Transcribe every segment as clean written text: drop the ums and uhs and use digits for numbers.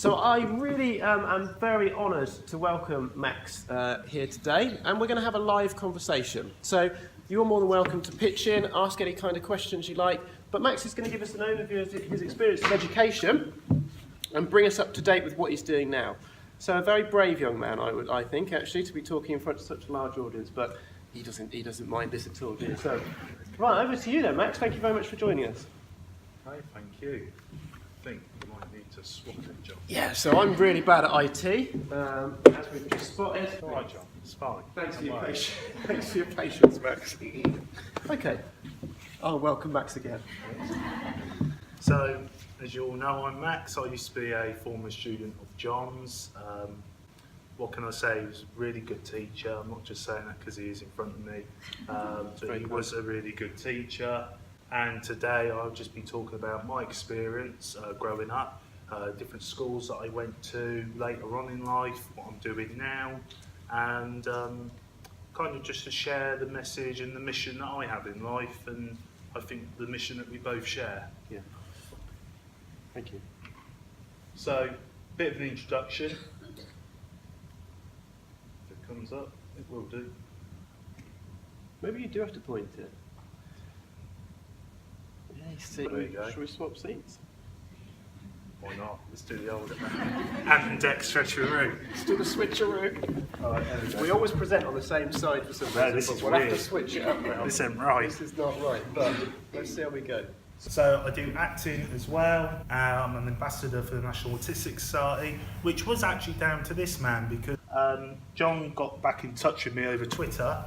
So I really am very honoured to welcome Max here today, and we're going to have a live conversation. So you're more than welcome to pitch in, ask any kind of questions you like, but Max is going to give us an overview of his experience of education and bring us up to date with what he's doing now. So a very brave young man, I think, actually, to be talking in front of such a large audience, but he doesn't mind this at all, do you? So, right, over to you then, Max. Thank you very much for joining us. Hey, thank you. I think you might need to swap it, John. Yeah, so I'm really bad at IT, as we've just spotted. All right, John, it's fine. Thanks for your patience. Thanks for your patience, Max. Okay. Oh, welcome, Max, again. So, as you all know, I'm Max. I used to be a former student of John's. What can I say? He was a really good teacher. I'm not just saying that because he is in front of me. But he was a really good teacher. And today I'll just be talking about my experience growing up, different schools that I went to later on in life, what I'm doing now, and kind of just to share the message and the mission that I have in life, and I think the mission that we both share. Yeah. Thank you. So, bit of an introduction. If it comes up, it will do. Maybe you do have to point it. Yeah, There you go. Shall we swap seats? Why not? Let's do the old ambidextrous. Let's do the switcheroo. Right, We always present on the same side for some reason, No, this but is we'll have weird. to switch it up now. This ain't right. This is not right, but let's see how we go. So I do acting as well. I'm an ambassador for the National Autistic Society, which was actually down to this man because John got back in touch with me over Twitter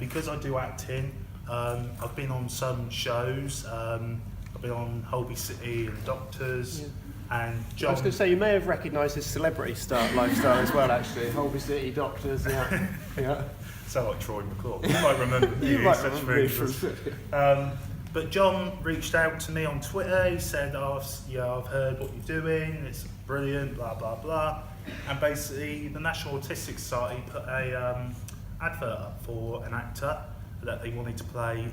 because I do acting. I've been on some shows. I've been on Holby City and Doctors. And John, I was going to say, you may have recognised his celebrity lifestyle as well, actually. Holby City, Doctors, yeah. Yeah. So like Troy McClure. You might remember me. You might such remember me things. from... But John reached out to me on Twitter. He said, I've heard what you're doing. It's brilliant, blah, blah, blah. And basically, the National Autistic Society put a advert up for an actor that they wanted to play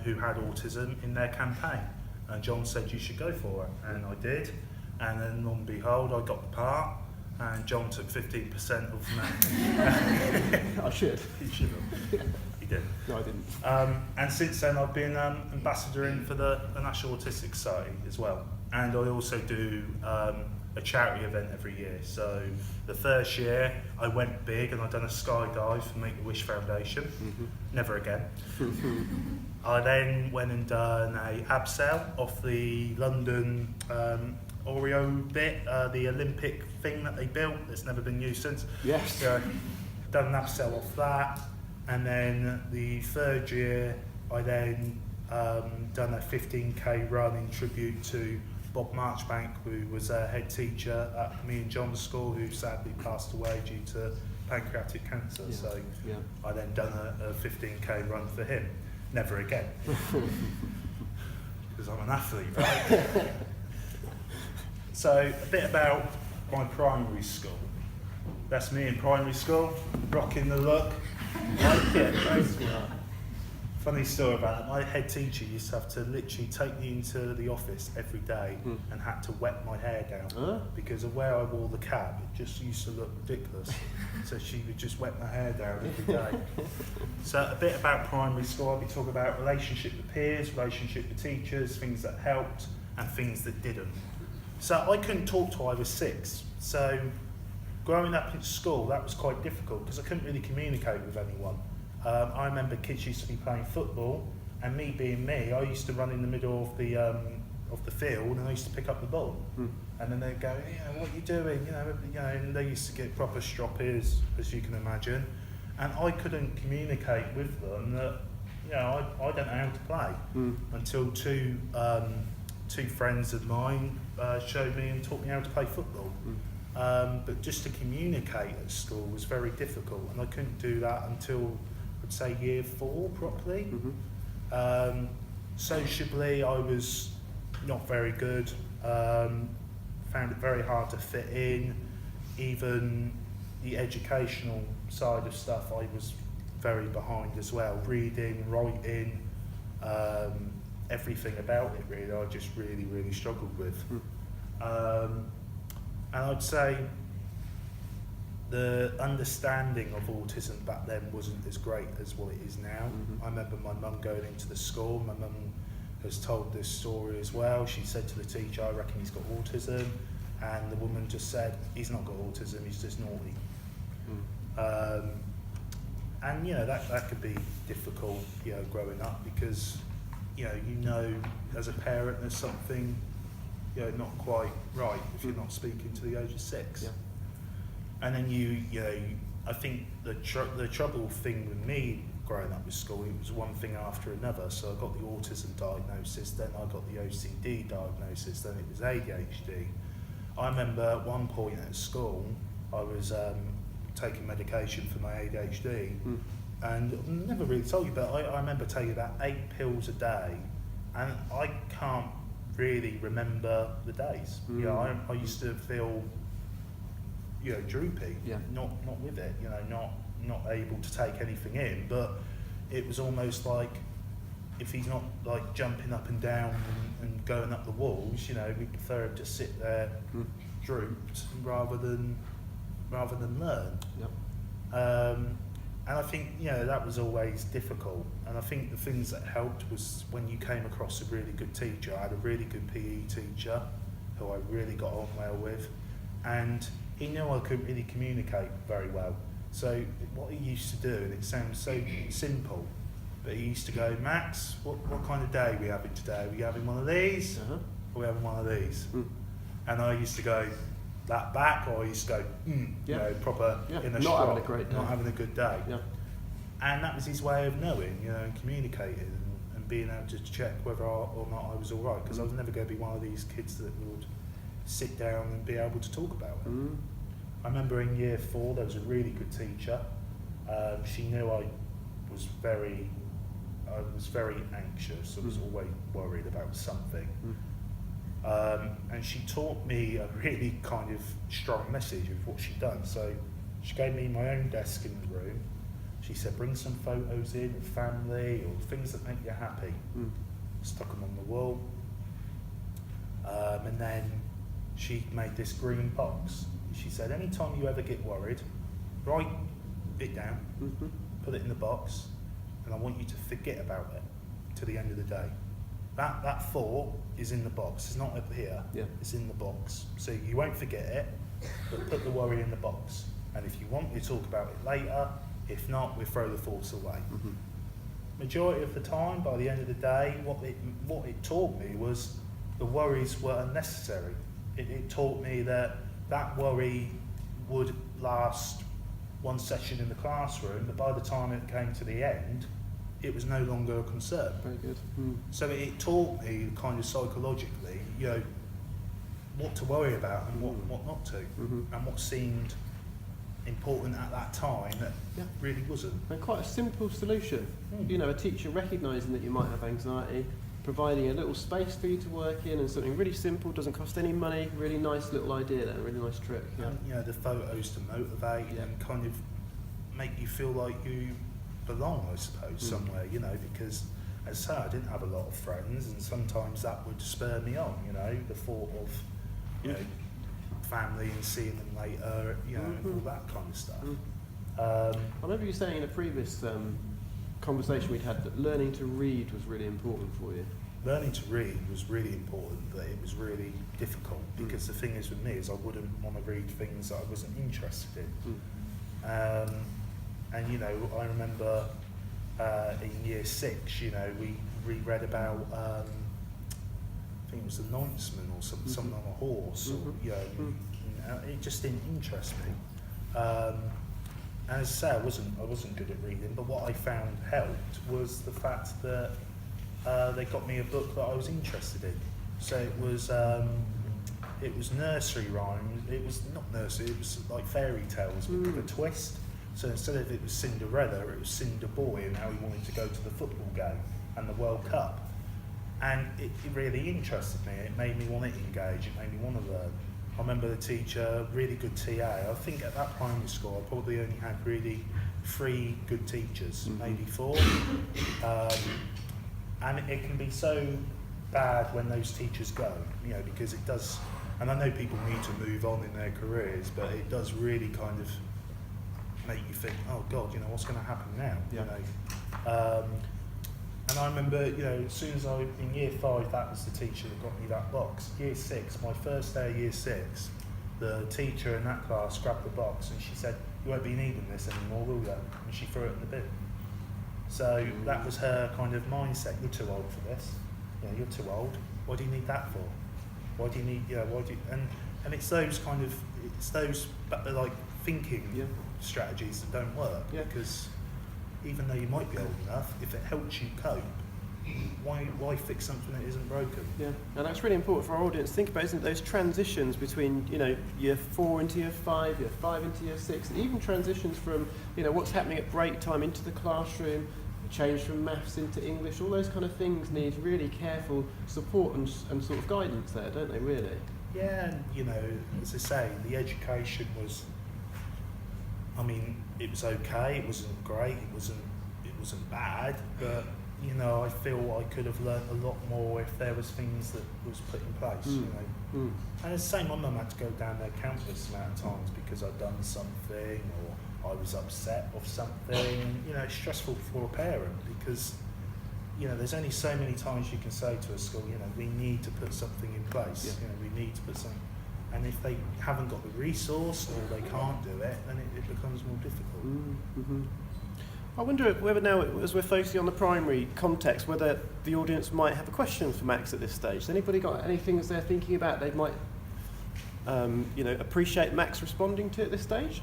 who had autism in their campaign. And John said, you should go for it. And I did. And then, lo and behold, I got the part. And John took 15% of that. I should. He should have. He did. No, I didn't. And since then, I've been ambassadoring for the National Autistic Society as well. And I also do a charity event every year. So the first year, I went big and I done a skydive for Make-A-Wish Foundation. Mm-hmm. Never again. I then went and done a abseil off the London Oreo bit, the Olympic thing that they built that's never been used since. Yes. So, done an abseil off that, and then the third year I then done a 15k run in tribute to Bob Marchbank, who was a head teacher at me and John's school, who sadly passed away due to pancreatic cancer. Yeah. So Yeah. I then done a 15k run for him. Never again. Because I'm an athlete, right? So, a bit about my primary school. That's me in primary school, rocking the look. Like it. Funny story about that. My head teacher used to have to literally take me into the office every day and had to wet my hair down because of where I wore the cap. It just used to look ridiculous. So she would just wet my hair down every day. So a bit about primary school. I'll be talking about relationship with peers, relationship with teachers, things that helped and things that didn't. So I couldn't talk till I was 6. So growing up in school, that was quite difficult because I couldn't really communicate with anyone. I remember kids used to be playing football, and me being me, I used to run in the middle of the field, and I used to pick up the ball. And then they'd go, yeah, what are you doing? You know, and they used to get proper stroppies, as you can imagine. And I couldn't communicate with them that, you know, I don't know how to play until two friends of mine showed me and taught me how to play football. But just to communicate at school was very difficult, and I couldn't do that until, I'd say, year 4 properly. Sociably, I was not very good. Found it very hard to fit in. Even the educational side of stuff, I was very behind as well. Reading, writing, everything about it really, I just really struggled with. And I'd say the understanding of autism back then wasn't as great as what it is now. I remember my mum going into the school. My mum has told this story as well. She said to the teacher, I reckon he's got autism. And the woman just said, he's not got autism, he's just naughty. And that could be difficult, growing up, because you know as a parent there's something not quite right if you're not speaking to the age of 6. Yeah. And then I think the trouble thing with me growing up with school, it was one thing after another. So I got the autism diagnosis, then I got the OCD diagnosis, then it was ADHD. I remember at one point at school, I was taking medication for my ADHD, and I've never really told you, but I remember taking about 8 pills a day, and I can't really remember the days. I used to feel droopy, not with it, not able to take anything in, but it was almost like if he's not like jumping up and down and going up the walls, we prefer him to sit there drooped rather than learn. And I think that was always difficult, and I think the things that helped was when you came across a really good teacher. I had a really good PE teacher who I really got on well with, and he knew I couldn't really communicate very well. So what he used to do, and it sounds so simple, but he used to go, Max, what kind of day are we having today? Are we having one of these? Or are we having one of these? And I used to go that back, or I used to go, proper in a not having a great day. Not having a good day. And that was his way of knowing, and communicating and being able to check whether or not I was all right, because I was never going to be one of these kids that would sit down and be able to talk about it. I remember in year 4 there was a really good teacher. She knew I was very anxious. I was always worried about something. And she taught me a really kind of strong message of what she'd done. So she gave me my own desk in the room. She said, bring some photos in of family or things that make you happy. Stuck them on the wall. And then she made this green box. She said, anytime you ever get worried, write it down, put it in the box, and I want you to forget about it to the end of the day. That thought is in the box. It's not up here. It's in the box. So you won't forget it, but put the worry in the box. And if you want, we talk about it later. If not, we throw the thoughts away. Majority of the time, by the end of the day, what it taught me was the worries were unnecessary. It taught me that worry would last one session in the classroom, but by the time it came to the end, it was no longer a concern. Very good. So it taught me kind of psychologically, what to worry about and what not to, and what seemed important at that time that really wasn't. And quite a simple solution. A teacher recognising that you might have anxiety, providing a little space for you to work in, and something really simple, doesn't cost any money, really nice little idea there, really nice trick. And the photos to motivate and kind of make you feel like you belong, I suppose, somewhere, because as I say, I didn't have a lot of friends, and sometimes that would spur me on, the thought of, family and seeing them later, all that kind of stuff. I remember you saying in a previous conversation we'd had that learning to read was really important for you. Learning to read was really important, but it was really difficult, because the thing is with me is I wouldn't want to read things that I wasn't interested in. And I remember in year 6, we read about I think it was the Knightsman or something on a horse, or it just didn't interest me. And as I say, I wasn't good at reading, but what I found helped was the fact that they got me a book that I was interested in. So it was nursery rhymes. It was not nursery. It was like fairy tales with a twist. So instead of it was Cinderella, it was Cinder Boy and how he wanted to go to the football game and the World Cup. And it really interested me. It made me want to engage. It made me want to learn. I remember the teacher, really good TA. I think at that primary school, I probably only had really 3 good teachers, maybe 4. And it can be so bad when those teachers go, because it does And I know people need to move on in their careers, but it does really kind of make you think, oh God, you know, what's going to happen now? Yeah. You know. And I remember, you know, as soon as in year 5, that was the teacher that got me that box. Year 6, my first day of year 6, the teacher in that class grabbed the box and she said, "You won't be needing this anymore, will you?" And she threw it in the bin. So that was her kind of mindset. You're too old for this. You know, you're too old. What do you need that for? Why do you need, and it's those kind of, it's those like thinking strategies that don't work, because even though you might be old enough, if it helps you cope, why fix something that isn't broken? Yeah, and that's really important for our audience to think about, isn't it? Those transitions between, you know, year 4 into year 5, year 5 into year 6, and even transitions from, you know, what's happening at break time into the classroom, change from maths into English, all those kind of things need really careful support and sort of guidance there, don't they, really? Yeah, and you know, as I say, the education was, I mean, it was okay, it wasn't great, it wasn't bad, but you know, I feel I could have learnt a lot more if there was things that was put in place, you know. And it's the same, my mum had to go down there countless amount of times because I'd done something or I was upset of something. You know, it's stressful for a parent because, you know, there's only so many times you can say to a school, you know, we need to put something in place, you know, we need to put something. And if they haven't got the resource or they can't do it, then it becomes more difficult. I wonder whether now, as we're focusing on the primary context, whether the audience might have a question for Max at this stage. Has anybody got any things they're thinking about they might, you know, appreciate Max responding to at this stage?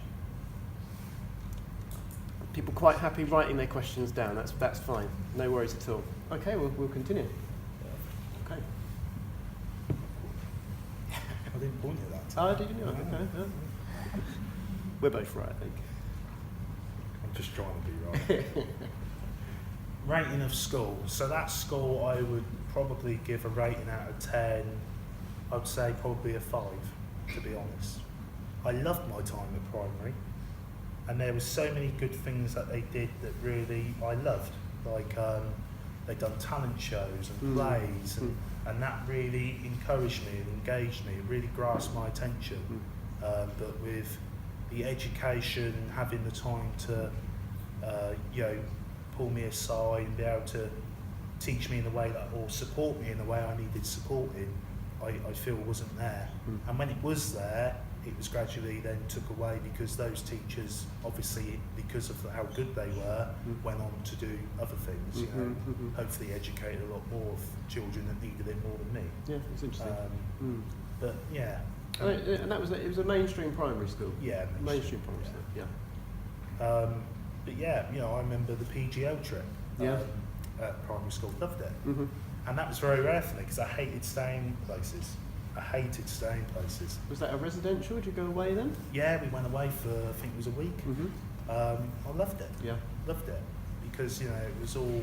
People quite happy writing their questions down. That's fine. No worries at all. Okay, we'll continue. Okay. I didn't point at that time. Oh, did you know? Okay. Yeah. We're both right, I think. I'm just trying to be right. Rating of school. So that school I would probably give a rating out of 10. I'd say probably a 5, to be honest. I loved my time at primary, and there were so many good things that they did that really I loved. Like they'd done talent shows and plays, and that really encouraged me and engaged me. It really grasped my attention. But with the education, having the time to, you know, pull me aside and be able to teach me in the way that, or support me in the way I needed supporting, I feel wasn't there. And when it was there, it was gradually then took away because those teachers, obviously because of how good they were, went on to do other things, you know, hopefully educate a lot more of children that needed it more than me. Yeah, it's interesting. But yeah. And that was it was a mainstream primary school? Yeah, mainstream primary school, yeah. But yeah, you know, I remember the PGO trip at primary school, loved it. And that was very rare for me because I hated staying places. Was that a residential? Did you go away then? Yeah, we went away for, I think it was a week. I loved it. Yeah. Loved it. Because, you know, it was all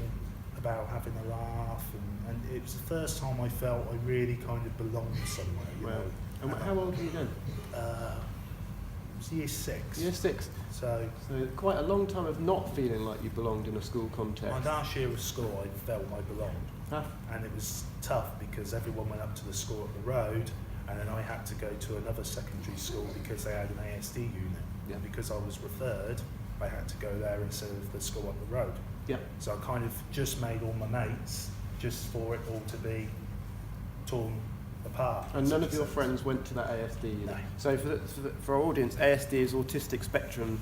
about having a laugh and it was the first time I felt I really kind of belonged somewhere. You know? And how old were you then? It was year 6. Year 6. So quite a long time of not feeling like you belonged in a school context. My last year of school, I felt I belonged. And it was tough because everyone went up to the school up the road, and then I had to go to another secondary school because they had an ASD unit. And because I was referred, I had to go there instead of the school up the road. So I kind of just made all my mates just for it all to be torn apart. And none of your friends went to that ASD unit? No. So for our audience, ASD is autistic spectrum.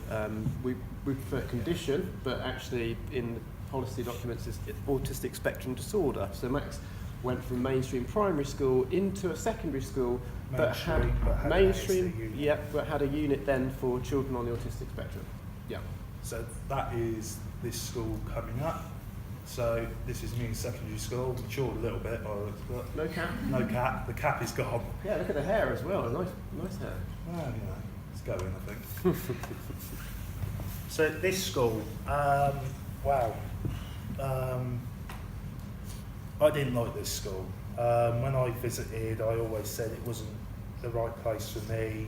We prefer condition, but actually in policy documents it's autistic spectrum disorder. So Max went from mainstream primary school into a secondary school, but had a unit then for children on the autistic spectrum. Yeah. So that is this school coming up. So this is me in secondary school, matured a little bit. No cap? No cap. The cap is gone. Yeah, look at the hair as well. Nice hair. Well, you know, it's going, I think. So this school, wow. I didn't like this school. When I visited, I always said it wasn't the right place for me,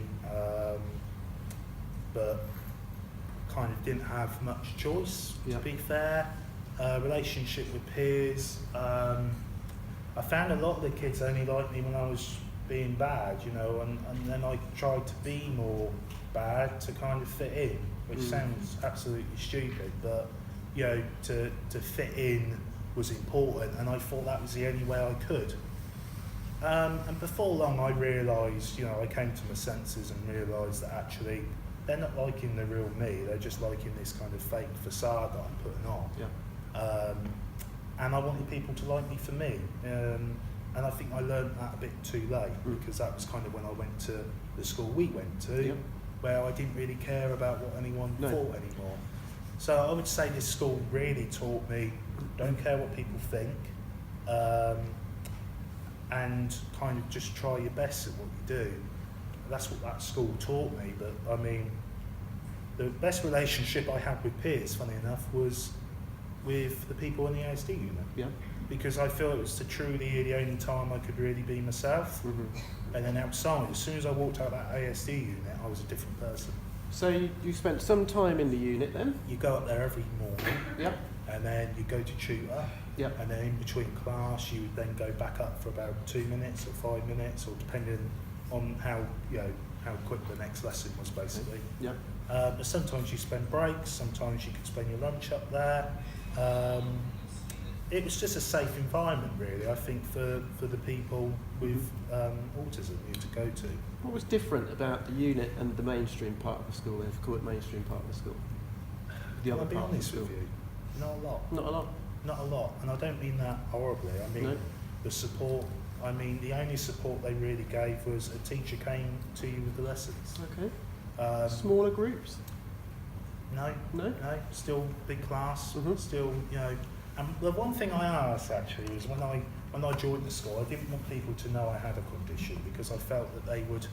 but kind of didn't have much choice, to be fair. Relationship with peers. I found a lot of the kids only liked me when I was being bad, you know, and then I tried to be more bad to kind of fit in, which sounds absolutely stupid, but, you know, to fit in was important, and I thought that was the only way I could. And before long I realised, you know, I came to my senses and realised that actually they're not liking the real me, they're just liking this kind of fake facade that I'm putting on. Yeah. And I wanted people to like me for me. And I think I learned that a bit too late, because that was kind of when I went to the school we went to, where I didn't really care about what anyone thought anymore. So I would say this school really taught me, don't care what people think, and kind of just try your best at what you do. That's what that school taught me. But I mean, the best relationship I had with peers, funny enough, was with the people in the ASD unit. Yeah. Because I feel it was truly the only time I could really be myself. And then outside, as soon as I walked out that ASD unit, I was a different person. So you spent some time in the unit then? You go up there every morning, Yeah. and then you go to tutor, and then in between class, you would then go back up for about 2 minutes or 5 minutes, or depending on how, you know, how quick the next lesson was, basically. Yeah. But sometimes you spend breaks, sometimes you could spend your lunch up there. It was just a safe environment, really, I think, for the people with autism you to go to. What was different about the unit and the mainstream part of the school, if you call it mainstream part of the school? The other I'll be part honest of the with school? you, not a lot. Not a lot? Not a lot, and I don't mean that horribly. I mean, No. the support, I mean, the only support they really gave was a teacher came to you with the lessons. Okay. Smaller groups? No, No? no, still big class, Mhm. still, you know. And the one thing I asked actually was when I joined the school, I didn't want people to know I had a condition, because I felt that they would,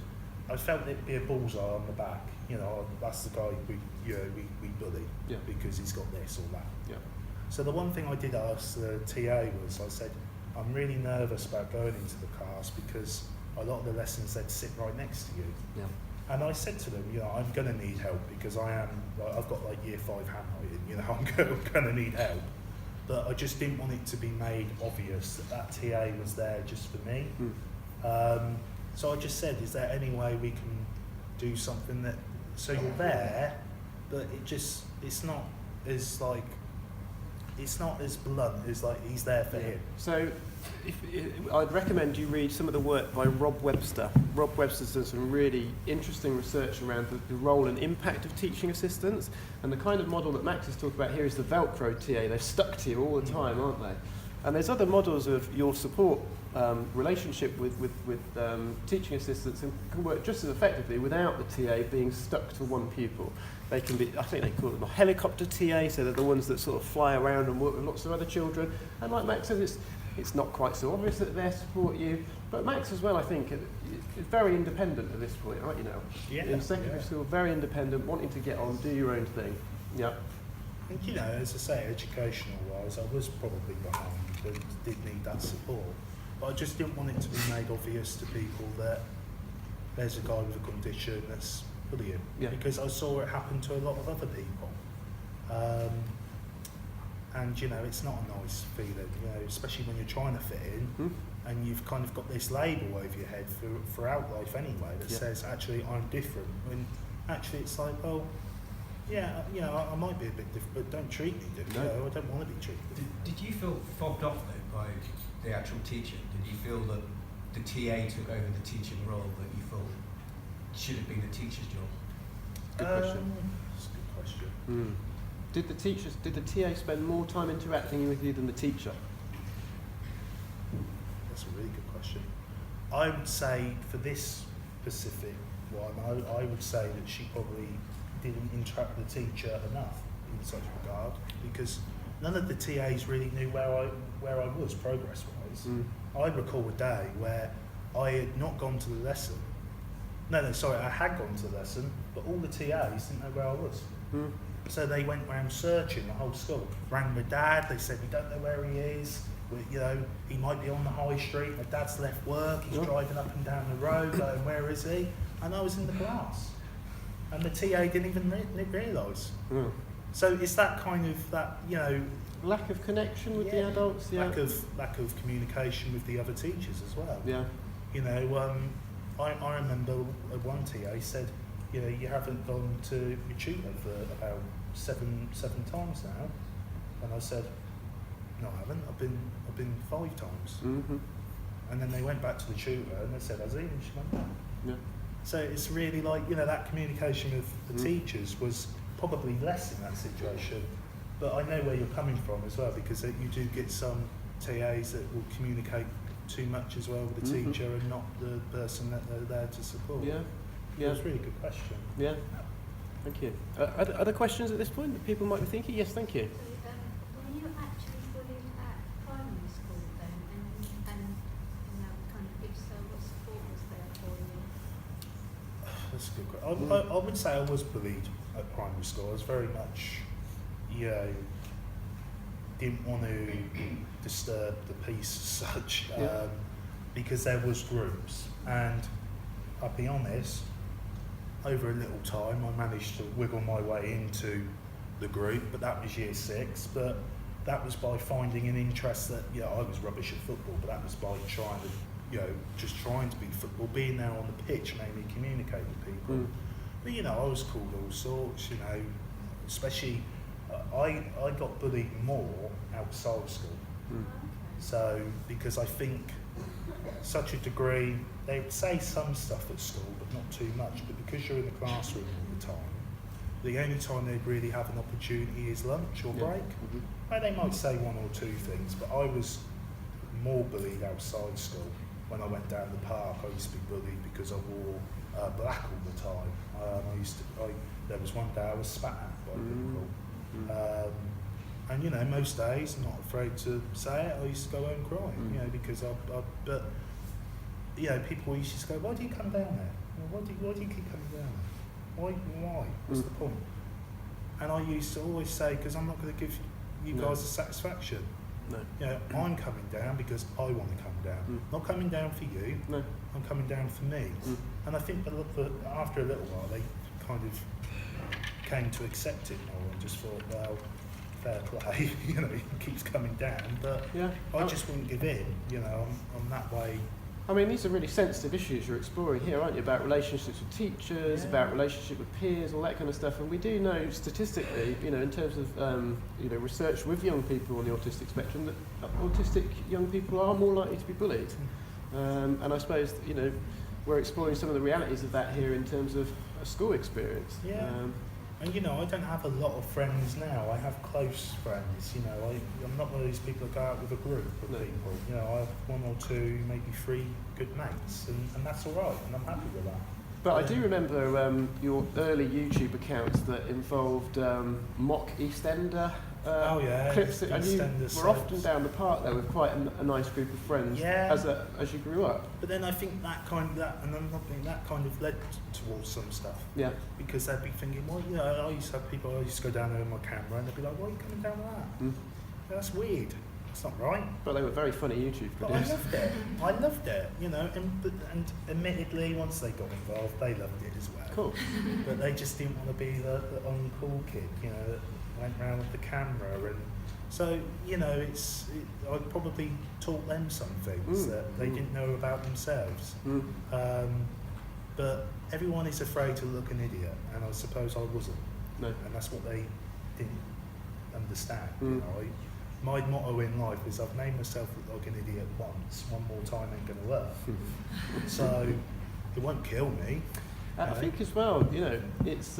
I felt it'd be a bullseye on the back. You know, that's the guy we bully because he's got this or that. Yeah. So the one thing I did ask the TA was, I said, I'm really nervous about going into the class because a lot of the lessons they'd sit right next to you. Yeah. And I said to them, you know, I'm going to need help because I've got like year 5 handwriting, you know, I'm going to need help. But I just didn't want it to be made obvious that TA was there just for me. So I just said, is there any way we can do something that, so you're there, but it's not as blunt as like he's there for him. So I'd recommend you read some of the work by Rob Webster. Rob Webster's done some really interesting research around the role and impact of teaching assistants, and the kind of model that Max is talking about here is the Velcro TA. They're stuck to you all the time, aren't they? And there's other models of your support relationship with teaching assistants and can work just as effectively without the TA being stuck to one pupil. They can be, I think they call them a helicopter TA, so they're the ones that sort of fly around and work with lots of other children. And like Max says, it's not quite so obvious that they support you, but Max as well, I think, is very independent at this point, aren't you now? Yeah. In secondary school, very independent, wanting to get on, do your own thing. Yeah. And you know, as I say, educational-wise, I was probably behind and did need that support. But I just didn't want it to be made obvious to people that there's a guy with a condition that's bullying. Yeah. Because I saw it happen to a lot of other people. And, you know, it's not a nice feeling, you know, especially when you're trying to fit in and you've kind of got this label over your head throughout life anyway that says, actually, I'm different. When actually it's like, well, yeah, you know, I might be a bit different, but don't treat me different. No. You know, I don't want to be treated. Did you feel fobbed off though by the actual teacher? Did you feel that the TA took over the teaching role that you thought should have been the teacher's job? Good question. That's a good question. Did the TA spend more time interacting with you than the teacher? That's a really good question. I would say for this specific one, I would say that she probably didn't interact with the teacher enough in such regard, because none of the TAs really knew where I was progress-wise. I recall a day where I had not gone to the lesson. No, sorry, I had gone to the lesson, but all the TAs didn't know where I was. So they went around searching the whole school. Rang my dad, they said, we don't know where he is. You know, he might be on the high street, my dad's left work, he's driving up and down the road, going, where is he? And I was in the class. And the TA didn't even realise. So it's that kind of, that, you know... Lack of connection with the adults? Yeah. Lack of communication with the other teachers as well. Yeah. You know, I remember one TA said, you know, you haven't gone to your tutor for about seven times now, and I said, no, I haven't. I've been 5 times. Mm-hmm. And then they went back to the tutor and they said, has he? And she went, no. Yeah. So it's really like, you know, that communication with the teachers was probably less in that situation. But I know where you're coming from as well, because you do get some TAs that will communicate too much as well with the teacher and not the person that they're there to support. Yeah. Yeah, it's a really good question. Yeah. Thank you. Other questions at this point that people might be thinking? Yes, thank you. Were you actually bullied at primary school then? And you know, kind of, if so, what support was there for you? That's a good question. I would say I was bullied at primary school. I was very much, you know, didn't want to disturb the peace as such, because there was groups, and I'll be honest, over a little time I managed to wiggle my way into the group, but that was year 6, but that was by finding an interest that, you know, I was rubbish at football, but that was by trying to, you know, just trying to be football, being there on the pitch made me communicate with people. But, you know, I was called all sorts, you know, especially, I got bullied more outside school. So, because I think such a degree, they would say some stuff at school, but not too much, but because you're in the classroom all the time, the only time they'd really have an opportunity is lunch or break. And they might say 1 or 2 things, but I was more bullied outside school. When I went down the park, I used to be bullied because I wore black all the time. There was one day I was spat at by people. And you know, most days, I'm not afraid to say it, I used to go home crying, you know, because but you know, people used to just go, why do you come down there? Why do you keep coming down there? Why? What's the point? And I used to always say, because I'm not going to give you guys a satisfaction. No. You know, I'm coming down because I want to come down. Not coming down for you, No. I'm coming down for me. And I think that after a little while, they kind of came to accept it more and just thought, well, fair play, you know, he keeps coming down, but I just wouldn't give in, you know, I'm that way. I mean, these are really sensitive issues you're exploring here, aren't you? About relationships with teachers, about relationship with peers, all that kind of stuff. And we do know statistically, you know, in terms of you know, research with young people on the autistic spectrum, that autistic young people are more likely to be bullied. And I suppose, you know, we're exploring some of the realities of that here in terms of a school experience. And you know, I don't have a lot of friends now. I have close friends. You know, I'm not one of these people that go out with a group of people. You know, I have 1 or 2, maybe 3 good mates, and that's all right, and I'm happy with that. But I do remember your early YouTube accounts that involved mock EastEnder clips, and you were often down the park there with quite a nice group of friends as you grew up. But then I think that kind of led towards some stuff. Yeah. Because they'd be thinking, well, you know, I used to have people, I used to go down there with my camera, and they'd be like, why are you coming down with that? That's weird. That's not right. But they were very funny YouTube videos. But I loved it. You know, and admittedly, once they got involved, they loved it as well. Cool. But they just didn't want to be the uncool kid, you know, that went round with the camera. And so, you know, I probably taught them some things that they didn't know about themselves. But everyone is afraid to look an idiot, and I suppose I wasn't. No. And that's what they didn't understand. You know, my motto in life is I've made myself look like an idiot once. One more time ain't going to work. So it won't kill me. I think as well, you know, it's.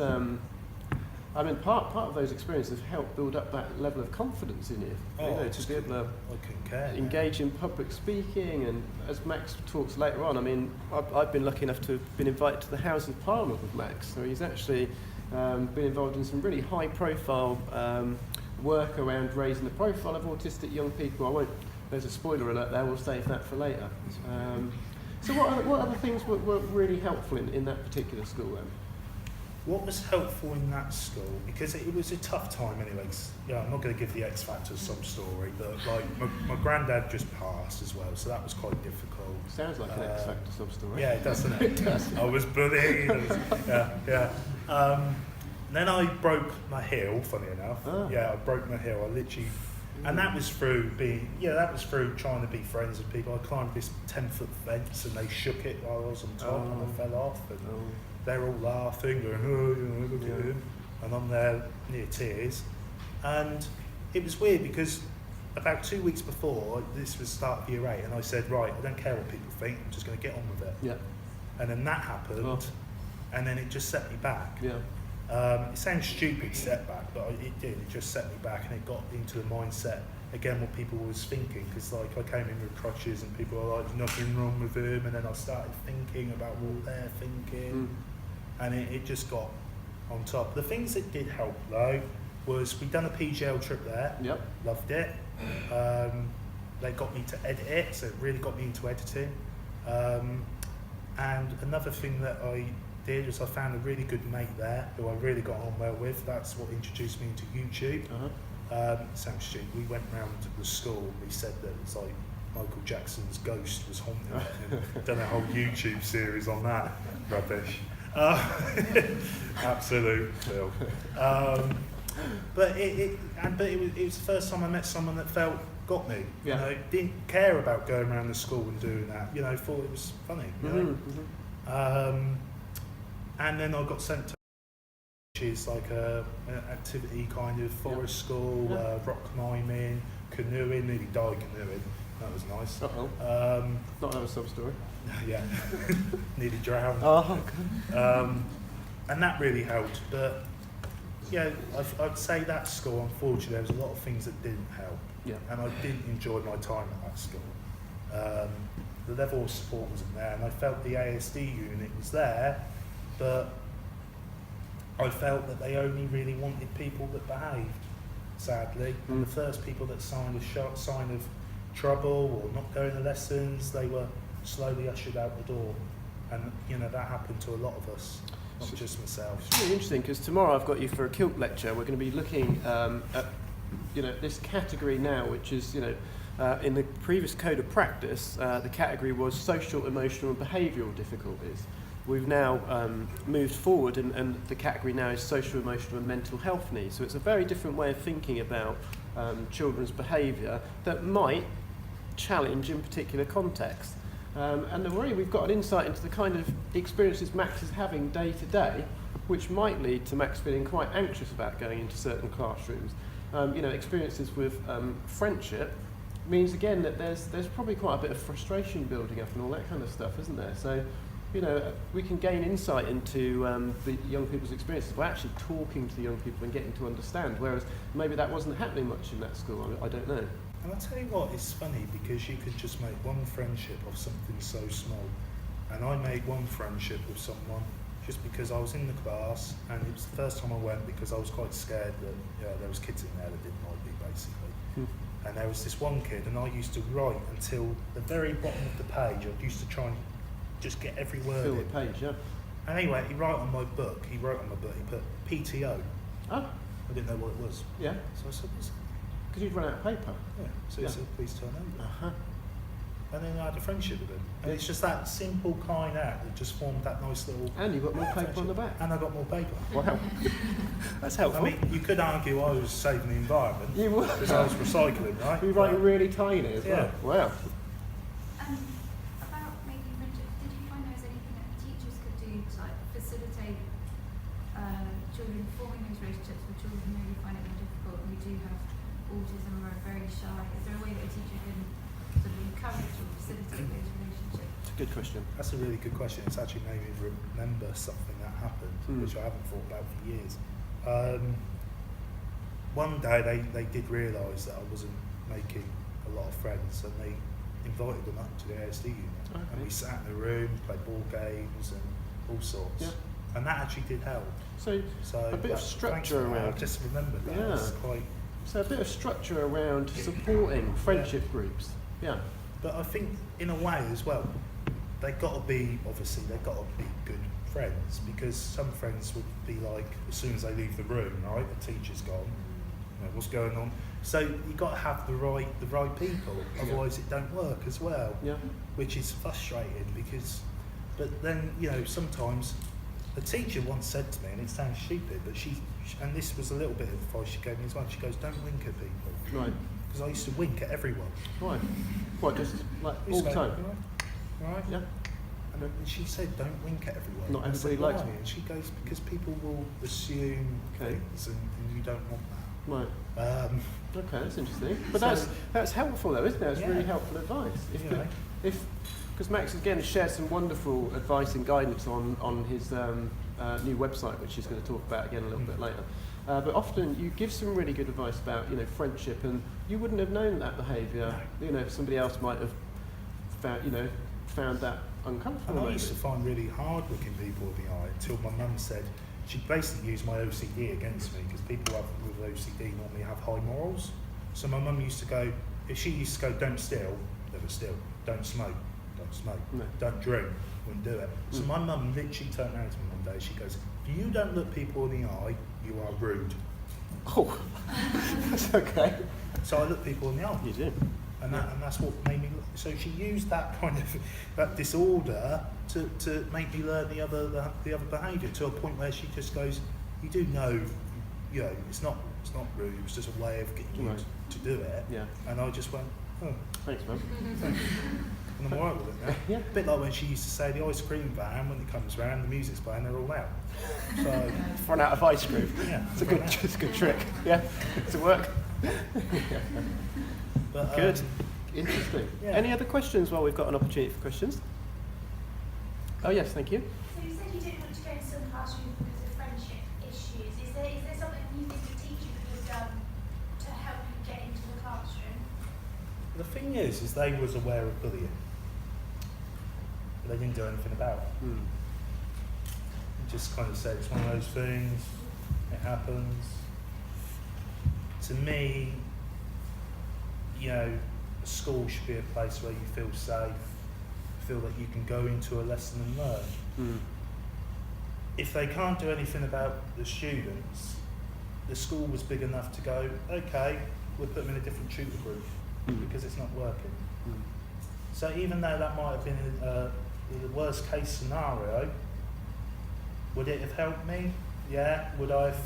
I mean, part of those experiences help build up that level of confidence in you. You know, to be able to engage in public speaking, and as Max talks later on, I mean, I've been lucky enough to have been invited to the House of Parliament with Max, so he's actually been involved in some really high-profile work around raising the profile of autistic young people. There's a spoiler alert there, we'll save that for later. So what other things were really helpful in that particular school then? What was helpful in that school, because it was a tough time anyway, I'm not going to give the X Factor some story, but like my granddad just passed as well, so that was quite difficult. Sounds like an X Factor sub story. Yeah, it does, doesn't it? It does. I was bullied. Then I broke my heel, funny enough. I broke my heel. I literally And that was through trying to be friends with people. I climbed this 10-foot fence and they shook it while I was on top and I fell off. And they're all laughing, going, oh, look at him. And I'm there near tears. And it was weird because about 2 weeks before, this was start of year 8, and I said, right, I don't care what people think, I'm just going to get on with it. Yeah. And then that happened, and then it just set me back. Yeah. It sounds stupid, setback, but it did. It just set me back, and it got into the mindset again what people was thinking. Because like I came in with crutches, and people were like, nothing wrong with him, and then I started thinking about what they're thinking, and it just got on top. The things that did help though was we'd done a PGL trip there. Yep. Loved it. They got me to edit it, so it really got me into editing. And another thing that I did was I found a really good mate there who I really got on well with. That's what introduced me into YouTube. Sounds stupid. We went round to the school and we said that it's like Michael Jackson's ghost was haunting it, and done a whole YouTube series on that. Rubbish. Absolute filth. But it was the first time I met someone that got me. Yeah. You know, didn't care about going around the school and doing that. You know, thought it was funny. You know? And then I got sent to, which is like an activity kind of forest school, rock climbing, canoeing. Nearly died canoeing. That was nice. Not another sub story. Yeah, nearly drowned. And that really helped. But yeah, I'd say that school, unfortunately, there was a lot of things that didn't help. Yeah. And I didn't enjoy my time at that school. The level of support wasn't there, and I felt the ASD unit was there, but I felt that they only really wanted people that behaved, sadly. And the first people that signed a sign of trouble or not going to lessons, they were slowly ushered out the door. And you know, that happened to a lot of us, not just myself. It's really interesting because tomorrow I've got you for a kilt lecture. We're going to be looking at this category now, which is in the previous code of practice, the category was social, emotional, and behavioural difficulties. We've now moved forward, and the category now is social, emotional, and mental health needs. So it's a very different way of thinking about children's behaviour that might challenge in particular contexts. And already we've got an insight into the kind of experiences Max is having day to day, which might lead to Max feeling quite anxious about going into certain classrooms. Experiences with friendship means again that there's probably quite a bit of frustration building up and all that kind of stuff, isn't there? So, we can gain insight into the young people's experiences by actually talking to the young people and getting to understand, whereas maybe that wasn't happening much in that school. I don't know. And I'll tell you what, it's funny because you could just make one friendship of something so small. And I made one friendship with someone just because I was in the class, and it was the first time I went because I was quite scared that there was kids in there that didn't like me, basically. And there was this one kid, and I used to write until the very bottom of the page. I used to try and just get every word Fill in. the page, yeah. And anyway, he wrote on my book, he put PTO. Oh, I didn't know what it was. yeah. So I said, what's that? Because you'd run out of paper. Yeah. So he said, please turn over. And then I had a friendship with him. And it's just that simple kind act that just formed that nice little... And you got more paper on the back. And I got more paper. Wow. That's helpful. I mean, you could argue I was saving the environment. You were. Because I was recycling, right? You write really tiny as well. Wow. About making friendships, did you find there was anything that teachers could do to facilitate children forming those relationships with children who maybe find it more difficult, who do have autism or are very shy? Is there a way that a teacher can sort of encourage or facilitate those relationships? It's a good question. That's a really good question. It's actually made me remember something that happened, which I haven't thought about for years. One day they did realise that I wasn't making a lot of friends, and they invited them up to the ASD unit. Okay. And we sat in the room, played ball games and all sorts. Yeah. And that actually did help. So a bit of structure around. I just remembered that. Yeah. It's quite... So a bit of structure around supporting friendship groups. Yeah. But I think in a way as well, they've got to be good friends, because some friends would be like, as soon as they leave the room, right, the teacher's gone, what's going on? So you've got to have the right people, otherwise it don't work as well. Yeah. Which is frustrating because, but then, sometimes the teacher once said to me, and it sounds stupid, but and this was a little bit of advice she gave me as well, she goes, don't wink at people. Right. because I used to wink at everyone. Why? What, just like I all used the to go, time? Right? Yeah. And she said, don't wink at everyone. Not I said, everybody likes why? it. And she goes, because people will assume Okay. things and you don't want Right. that. Okay, that's interesting. But So- that's helpful though, isn't it? It's Yeah. really helpful advice. You know. Because Max again shared some wonderful advice and guidance on his new website, which he's going to talk about again a little bit later. But often you give some really good advice about friendship, and you wouldn't have known that behaviour. Somebody else might have found that uncomfortable. And I maybe. used to find really hard looking people in the eye until my mum said, she basically used my OCD against me, because people with OCD normally have high morals. So my mum used to go, if she used to go, don't steal, never steal, don't smoke, No. don't drink, wouldn't do it. So my mum literally turned around to me one day, she goes, if you don't look people in the eye, you are rude. Oh, that's okay. So I look people in the eye. You do. And that's what made me. So she used that kind of that disorder to make me learn the other behaviour, to a point where she just goes, you do know, it's not rude. It's just a way of getting you Right. to do it. Yeah. And I just went, oh, Thanks, man. and I'm alright with it now. Yeah. A bit like when she used to say the ice cream van, when it comes round, the music's playing, they're all out. So Run out of ice cream. yeah, It's a good trick. Yeah, to work. but, Good. Interesting. yeah. Any other questions while we've got an opportunity for questions? Oh yes, thank you. So you said you didn't want to go into some classroom because of friendship issues. Is there something you think the teacher could have done to help you get into the classroom? The thing is they was aware of bullying, but they didn't do anything about it. Just kind of said it's one of those things, it happens. To me, a school should be a place where you feel safe, feel that you can go into a lesson and learn. If they can't do anything about the students, the school was big enough to go, okay, we'll put them in a different tutor group because it's not working. So even though that might have been the worst case scenario, would it have helped me? Yeah. Would I have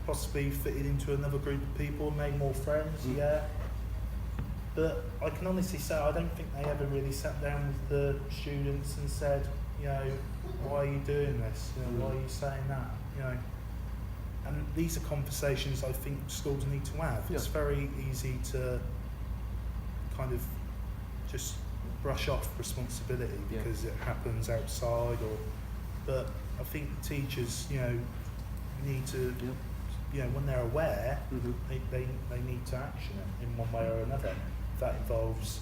possibly fitted into another group of people, made more friends? Yeah. But I can honestly say I don't think they ever really sat down with the students and said, why are you doing this? Why are you saying that? And these are conversations I think schools need to have. Yeah. It's very easy to kind of just brush off responsibility because it happens outside, but I think teachers, need to, when they're aware, they need to action it in one way or another. If that involves,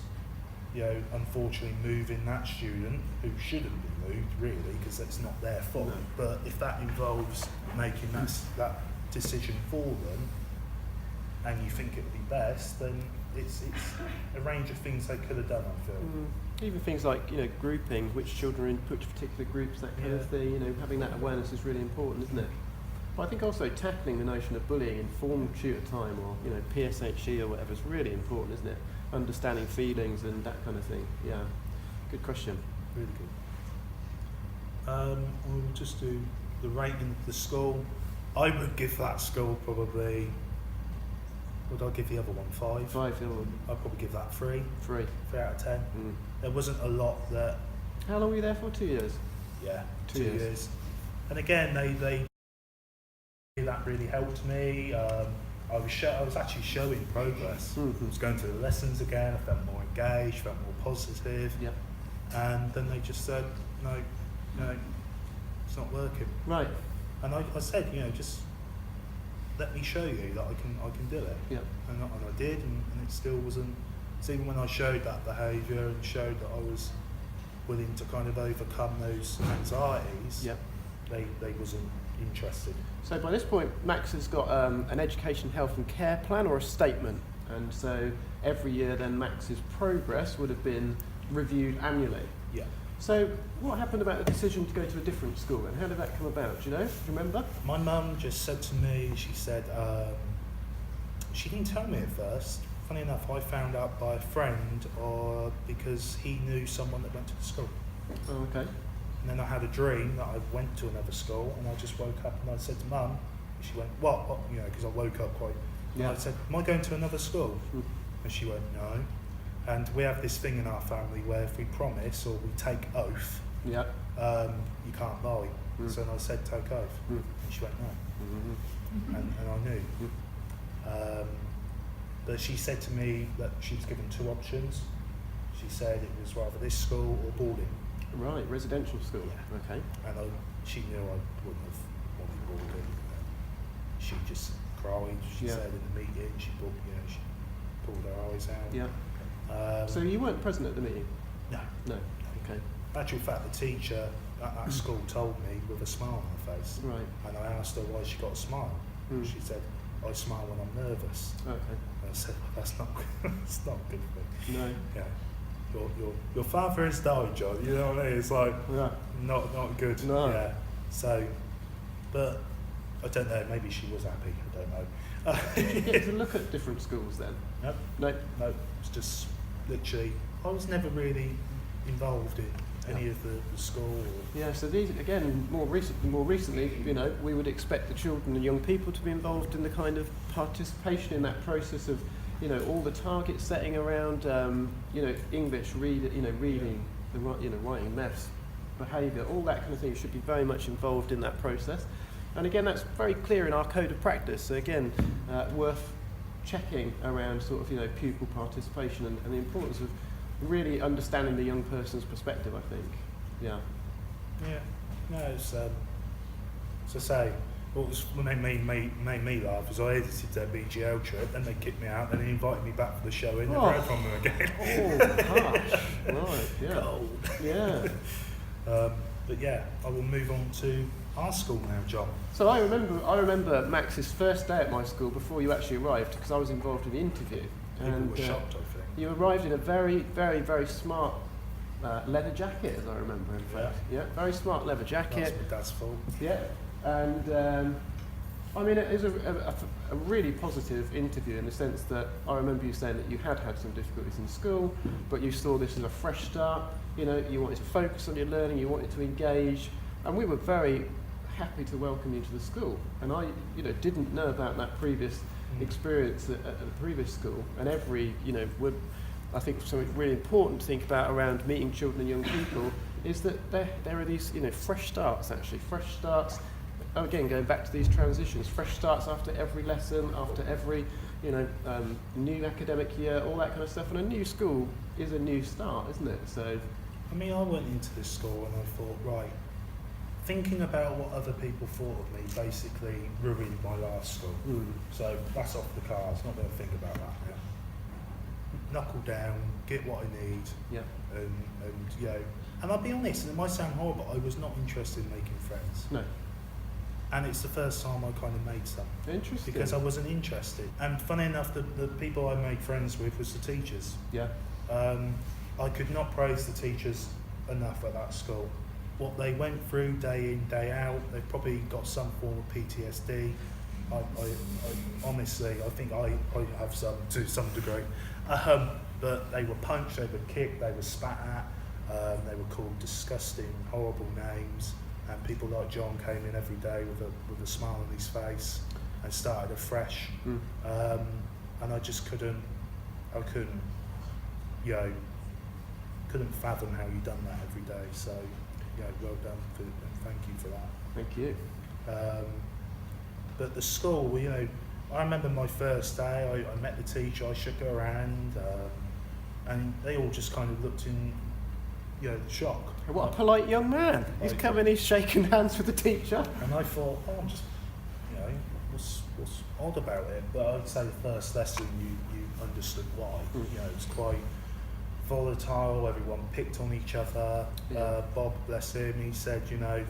unfortunately moving that student who shouldn't be moved, really, because it's not their fault. No. But if that involves making that decision for them, and you think it would be best, then it's a range of things they could have done, I feel. Even things like grouping, which children are in which particular groups, that kind of thing. Having that awareness is really important, isn't it? But I think also tackling the notion of bullying in formed tutor time, or PSHE or whatever, is really important, isn't it? Understanding feelings and that kind of thing. Yeah, good question. Really good. We'll just do the rating of the school. I would give that school probably. Would I give the other one 5? 5, yeah, I'd probably give that 3. 3. 3 out of 10. There wasn't a lot that. How long were you there for? 2 years. Yeah, 2 years. And again, they that really helped me. I was actually showing progress. I was going to the lessons again. I felt more engaged, felt more positive. Yep. And then they just said, no, it's not working. Right. And I said, just let me show you that I can do it. Yep. And I did, and it still wasn't. So even when I showed that behaviour and showed that I was willing to kind of overcome those anxieties, Yep. they wasn't interested. So by this point, Max has got an education, health and care plan, or a statement. And so every year then Max's progress would have been reviewed annually. Yeah. So what happened about the decision to go to a different school, and how did that come about? Do you know? Do you remember? My mum just said to me, she said, she didn't tell me at first. Funny enough, I found out by a friend because he knew someone that went to the school. Oh, okay. And then I had a dream that I went to another school, and I just woke up and I said to Mum, she went, what? Because I woke up quite, and I said, am I going to another school? And she went, no. And we have this thing in our family where if we promise or we take oath, Yeah. you can't lie. So then I said, take oath. And she went, no. And I knew. But she said to me that she was given 2 options. She said it was rather this school or boarding. Right, residential school. Yeah. Okay. And she knew I wouldn't have wanted boarding. She just cried. She Yeah. said in the meeting, she pulled her eyes out. Yeah. So you weren't present at the meeting? No. No. Okay. Actual fact, the teacher at that school told me with a smile on her face. Right. And I asked her why she got a smile. She said, I smile when I'm nervous. Okay. And I said, well, that's not a good thing. No. Yeah. Your father has died, John. You know what I mean? It's like Yeah. not good. No. Yeah. So, but I don't know. Maybe she was happy. I don't know. Did you get to look at different schools then? Nope. No. It's just literally. I was never really involved in any of the school. Or, Yeah, so these, again, more recently, you know, we would expect the children and young people to be involved in the kind of participation in that process of, you know, all the target setting around, you know, English, reading, writing, maths, behaviour, all that kind of thing should be very much involved in that process. And again, that's very clear in our code of practice. So again, worth checking around sort of, you know, pupil participation and the importance of really understanding the young person's perspective, I think. Yeah. Yeah. No, it's as I say, what made me laugh was I edited their BGL trip, then they kicked me out, and they invited me back for the show, and never heard from them again. Oh, harsh. Right. Yeah. Cold. Yeah. But yeah, I will move on to our school now, John. So I remember Max's first day at my school before you actually arrived, because I was involved in the interview. People And were shocked, I think. you arrived in a very, very, very smart leather jacket, as I remember, in fact. Yeah, very smart leather jacket. That's my dad's fault. Yeah, and I mean, it was a really positive interview in the sense that I remember you saying that you had some difficulties in school, but you saw this as a fresh start. You know, you wanted to focus on your learning, you wanted to engage, and we were very happy to welcome you to the school. And I, you know, didn't know about that previous experience at the previous school, and I think something really important to think about around meeting children and young people is that there are these, you know, fresh starts. Again, going back to these transitions, fresh starts after every lesson, after every, you know, new academic year, all that kind of stuff. And a new school is a new start, isn't it? So, I mean, I went into this school and I thought, right, thinking about what other people thought of me basically ruined my last school. So that's off the cards, not going to think about that. Yeah. Knuckle down, get what I need, yeah, and you know, and I'll be honest, and it might sound horrible, I was not interested in making friends. No. And it's the first time I kind of made some. Interesting. Because I wasn't interested. And funny enough, the people I made friends with was the teachers. Yeah. I could not praise the teachers enough at that school. What they went through day in, day out, they've probably got some form of PTSD. I honestly, I think I have some to some degree. But they were punched, they were kicked, they were spat at, they were called disgusting, horrible names. And people like John came in every day with a smile on his face and started afresh. And I just couldn't, you know, couldn't fathom how you'd done that every day. So, you know, well done and thank you for that. Thank you. But the school, you know, I remember my first day, I met the teacher, I shook her hand, and they all just kind of looked in, you know, shock. What a polite young man. He's come in, he's shaking hands with the teacher. And I thought, I'm just, you know, what's odd about it? But I'd say the first lesson you understood why. You know, it was quite volatile, everyone picked on each other. Yeah. Bob, bless him, he said, you know,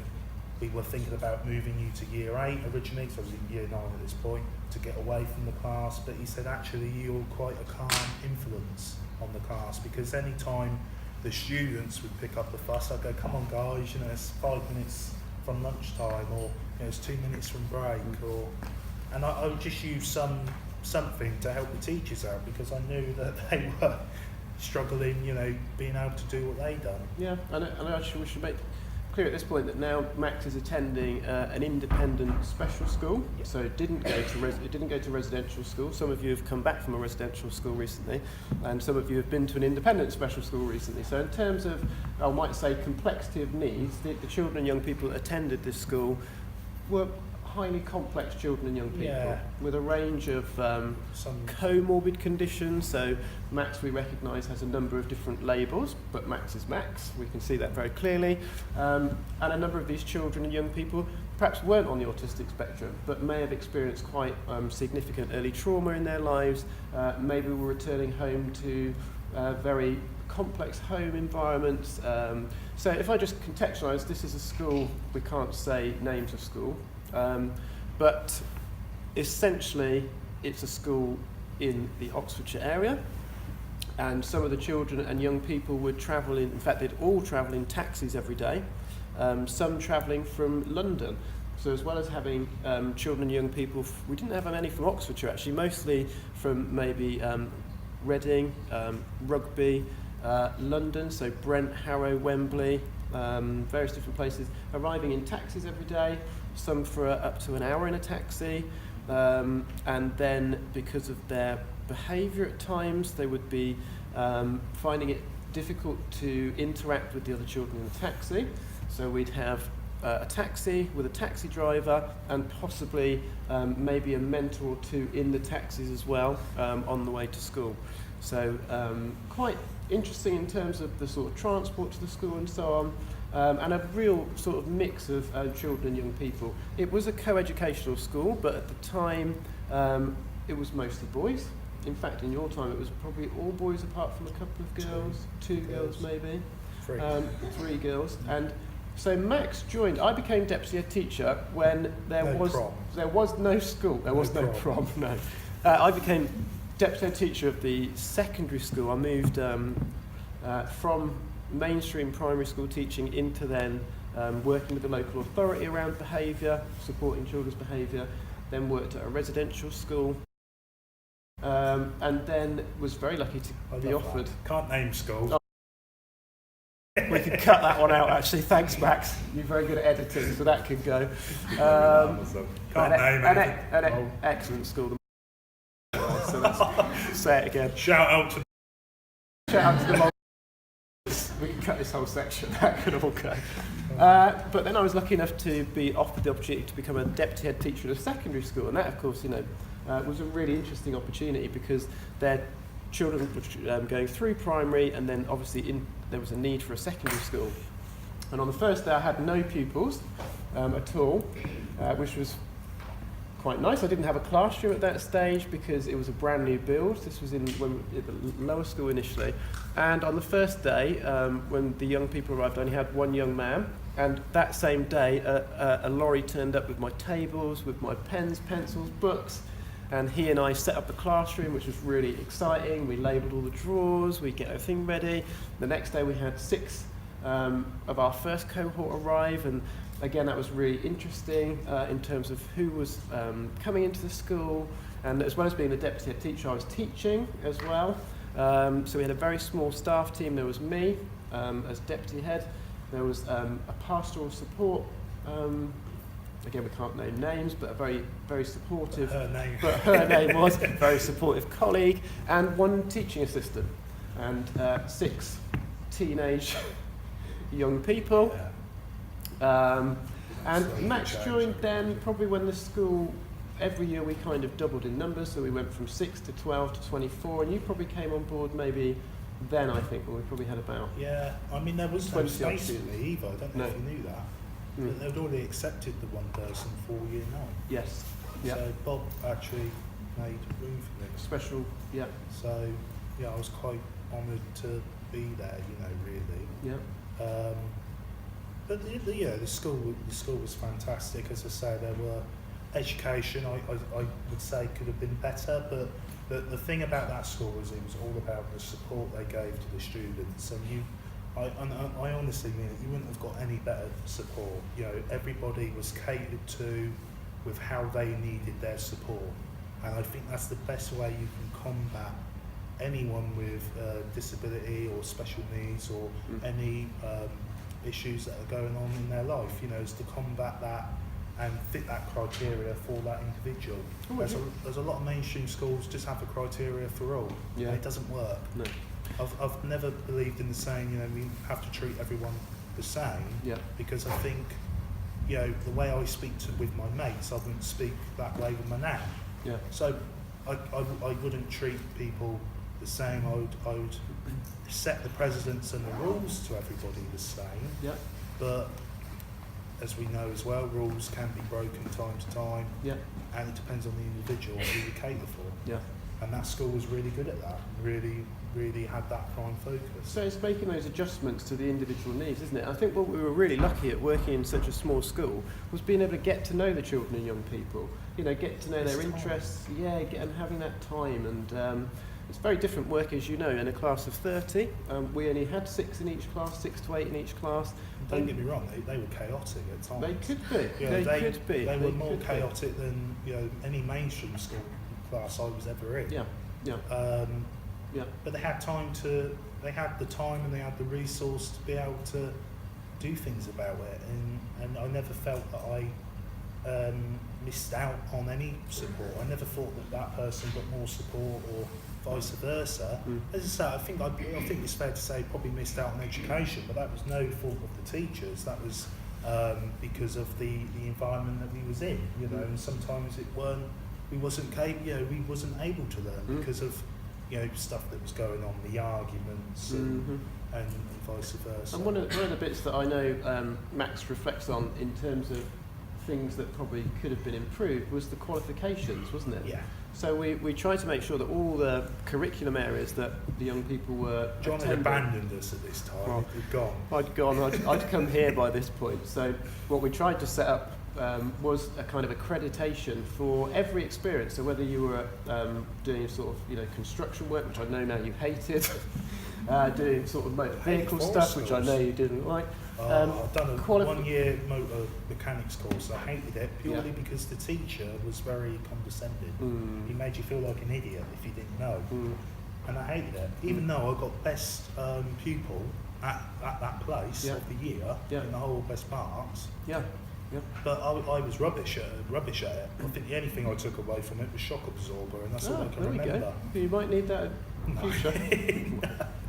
we were thinking about moving you to year 8 originally, so I was in year 9 at this point, to get away from the class, but he said actually you're quite a calm influence on the class, because any time the students would pick up the fuss, I'd go, come on guys, you know, it's 5 minutes from lunchtime, or you know, it's 2 minutes from break, and I would just use something to help the teachers out, because I knew that they were struggling, you know, being able to do what they done. Yeah, and we should make clear at this point that now Max is attending an independent special school, so it didn't go to residential school. Some of you have come back from a residential school recently, and some of you have been to an independent special school recently. So in terms of, I might say, complexity of needs, the children and young people that attended this school were highly complex children and young people with a range of Some comorbid conditions. So Max, we recognise, has a number of different labels, but Max is Max. We can see that very clearly. And a number of these children and young people perhaps weren't on the autistic spectrum, but may have experienced quite significant early trauma in their lives. Maybe were returning home to very complex home environments. So if I just contextualise, this is a school, we can't say names of school, but essentially it's a school in the Oxfordshire area, and some of the children and young people would travel in fact they'd all travel in taxis every day, some travelling from London. So as well as having children and young people, we didn't have many from Oxfordshire actually, mostly from maybe Reading, Rugby, London, so Brent, Harrow, Wembley, various different places, arriving in taxis every day, some for up to an hour in a taxi, and then because of their behaviour at times, they would be finding it difficult to interact with the other children in the taxi. So we'd have a taxi with a taxi driver and possibly maybe a mentor or two in the taxis as well on the way to school. So quite interesting in terms of the sort of transport to the school and so on. And a real sort of mix of children and young people. It was a co-educational school, but at the time it was mostly boys. In fact, in your time it was probably all boys apart from a couple of girls, two girls maybe, three girls. And so Max joined, I became deputy head teacher when there was no school, there was no prom, no. I became deputy head teacher of the secondary school. I moved from mainstream primary school teaching into then working with the local authority around behaviour, supporting children's behaviour, then worked at a residential school, and then was very lucky to be offered. Can't name schools. We can cut that one out actually, thanks Max, you're very good at editing, so that can go. Can't name an excellent school. So let's say it again. Shout out to the we can cut this whole section, that could all go. But then I was lucky enough to be offered the opportunity to become a deputy head teacher at a secondary school, and that of course, was a really interesting opportunity because their children were going through primary, and then obviously there was a need for a secondary school. And on the first day I had no pupils at all, which was quite nice. I didn't have a classroom at that stage because it was a brand new build. This was in the lower school initially. And on the first day, when the young people arrived, I only had one young man. And that same day, a lorry turned up with my tables, with my pens, pencils, books. And he and I set up the classroom, which was really exciting. We labelled all the drawers, we get everything ready. The next day we had 6 of our first cohort arrive, and again that was really interesting in terms of who was coming into the school, and as well as being the deputy head teacher, I was teaching as well. So we had a very small staff team. There was me as deputy head, there was a pastoral support, again we can't name names, but a very, very supportive, her name was, very supportive colleague, and one teaching assistant, and 6 teenage young people. And Max joined then probably when the school, every year we kind of doubled in numbers, so we went from 6 to 12 to 24, and you probably came on board maybe then, I think, when we probably had about... Yeah, I mean there was no space for me either, I don't know if you knew that. But they'd already accepted the one person for year 9. Yes. Yeah. So Bob actually made room for me. Special, yeah. So yeah, I was quite honoured to be there, really. Yeah. But the school was fantastic. As I say, there were education. I would say could have been better, but the thing about that school was it was all about the support they gave to the students, and I honestly mean it. You wouldn't have got any better support. Everybody was catered to with how they needed their support, and I think that's the best way you can combat anyone with disability or special needs or any issues that are going on in their life, you know, is to combat that and fit that criteria for that individual. There's a lot of mainstream schools just have a criteria for all. Yeah. And it doesn't work. No. I've never believed in the saying, you know, we have to treat everyone the same. Yeah. Because I think, you know, the way I speak with my mates, I wouldn't speak that way with my nan. Yeah. So I wouldn't treat people the same. I would set the precedents and the rules to everybody the same. Yeah. But as we know as well, rules can be broken time to time. Yeah. And it depends on the individual who you cater for. Yeah. And that school was really good at that. Really had that prime focus. So it's making those adjustments to the individual needs, isn't it? I think what we were really lucky at working in such a small school was being able to get to know the children and young people. You know, get to know their interests. Yeah, and having that time. And it's very different work, as you know, in a class of 30. We only had 6 in each class, 6 to 8 in each class. Don't get me wrong, they were chaotic at times. They could be. You know, they could be. They were more chaotic than, you know, any mainstream school class I was ever in. Yeah. Yeah. Yeah. But they had the time and they had the resource to be able to do things about it, and I never felt that I missed out on any support. I never thought that person got more support or vice versa. As I say, I think it's fair to say probably missed out on education, but that was no fault of the teachers. That was because of the environment that we was in, you know, and sometimes we wasn't able to learn because of, you know, stuff that was going on, the arguments and vice versa. And one of the bits that I know Max reflects on in terms of things that probably could have been improved was the qualifications, wasn't it? Yeah. So we tried to make sure that all the curriculum areas that the young people were John had abandoned us at this time. Well, He'd gone. I'd gone. I'd come here by this point. So what we tried to set up was a kind of accreditation for every experience. So whether you were doing sort of, you know, construction work, which I know now you hated, doing sort of motor vehicle stuff, which I know you didn't like. I've done a 1-year motor mechanics course. I hated it purely because the teacher was very condescending. He made you feel like an idiot if you didn't know. And I hated it. Even though I got best pupil at that place of the year in the whole best marks. Yeah. Yeah. But I was rubbish at it. I think the only thing I took away from it was shock absorber, and that's all I can remember. You might need that in future.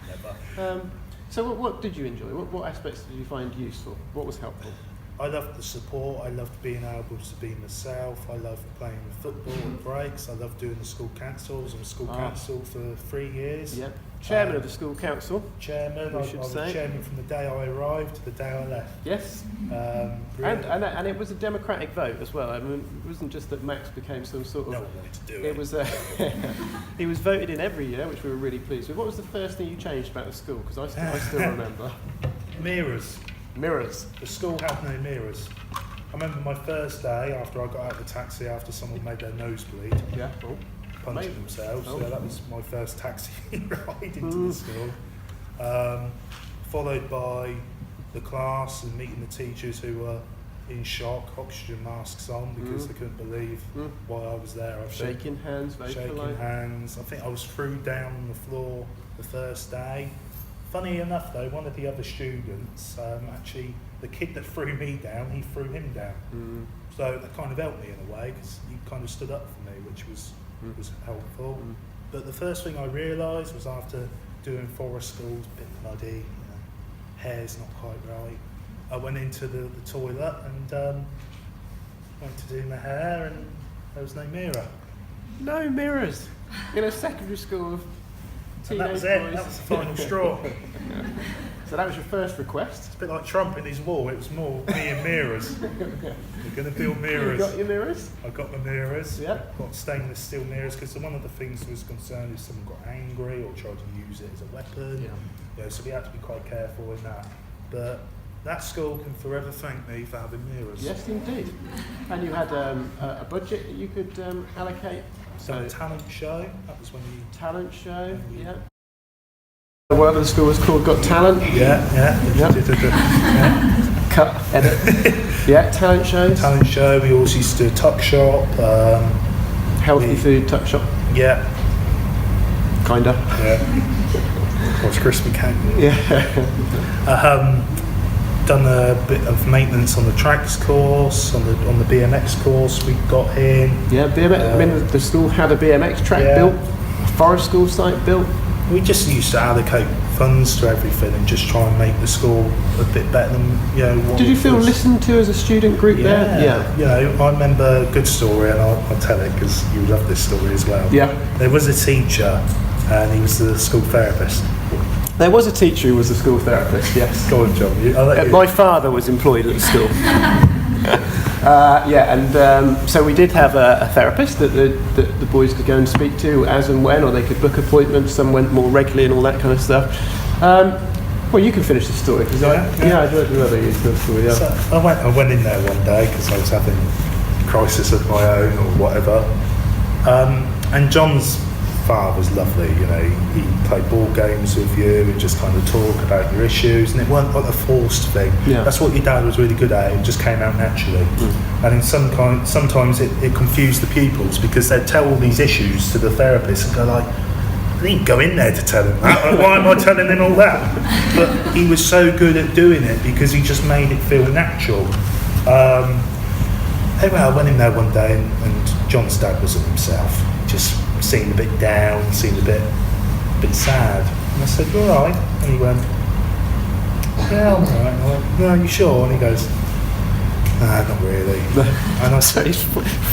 Never. So what did you enjoy? What aspects did you find useful? What was helpful? I loved the support. I loved being able to be myself. I loved playing football at breaks. I loved doing the school councils. I was school council for 3 years. Yeah. Chairman of the school council. Chairman. I was chairman from the day I arrived to the day I left. Yes. And it was a democratic vote as well. I mean, it wasn't just that Max became some sort of. No one wanted to do it. It was. He was voted in every year, which we were really pleased with. What was the first thing you changed about the school? Because I still remember. Mirrors. Mirrors. The school had no mirrors. I remember my first day after I got out of the taxi after someone made their nose bleed. Yeah. Oh. Punching themselves. Oh. So that was my first taxi ride into the school. Followed by the class and meeting the teachers who were in shock, oxygen masks on because they couldn't believe why I was there. Shaking hands, very polite. Shaking hands. I think I was threw down on the floor the first day. Funny enough though, one of the other students, actually the kid that threw me down, he threw him down. So that kind of helped me in a way because he kind of stood up for me, which was helpful. But the first thing I realised was after doing forest schools, a bit muddy, you know, hair's not quite right. I went into the toilet and went to do my hair and there was no mirror. No mirrors in a secondary school of teenage And that was it. boys. That was the final straw. So that was your first request. It's a bit like Trump in his wall. It was more me and mirrors. We're going to build mirrors. You got your mirrors? I got my mirrors. Yeah. Got stainless steel mirrors because one of the things was concerned if someone got angry or tried to use it as a weapon. Yeah. So we had to be quite careful in that. But that school can forever thank me for having mirrors. Yes, indeed. And you had a budget that you could allocate. So a talent show. That was when you talent show. Yeah. Whatever the school was called, Got Talent. Yeah. Cut, edit. Yeah, talent shows. Talent show. We also used to do a tuck shop. Healthy food tuck shop. Yeah. Kinda. Yeah. Of course, crispy cake. Yeah. done a bit of maintenance on the tracks course, on the BMX course we got in. Yeah, BMX. I mean, the school had a BMX track built, a forest school site built. We just used to allocate funds to everything and just try and make the school a bit better than what Did you it feel was. listened to as a student group there? Yeah. I remember a good story, and I'll tell it because you love this story as well. Yeah. There was a teacher, and he was the school therapist. There was a teacher who was a school therapist, yes. Go on, John. I'll let you. My father was employed at the school. So we did have a therapist that the boys could go and speak to as and when, or they could book appointments. Some went more regularly and all that kind of stuff. Well, you can finish the story because I'd rather use the story. Yeah. So I went in there one day because I was having a crisis of my own or whatever, and John's father was lovely. He played ball games with you and just kind of talk about your issues, and it wasn't like a forced thing. Yeah. That's what your dad was really good at. It just came out naturally. And sometimes it confused the pupils because they'd tell all these issues to the therapist and go like, I didn't go in there to tell him that. Why am I telling him all that? But he was so good at doing it because he just made it feel natural. Anyway, I went in there one day and John's dad wasn't himself. Just seemed a bit down, seemed a bit sad. And I said, "You all right?" And he went, "Yeah, I'm all right." And I went, "No, you sure?" And he goes, "Nah, not really." And I So said, he's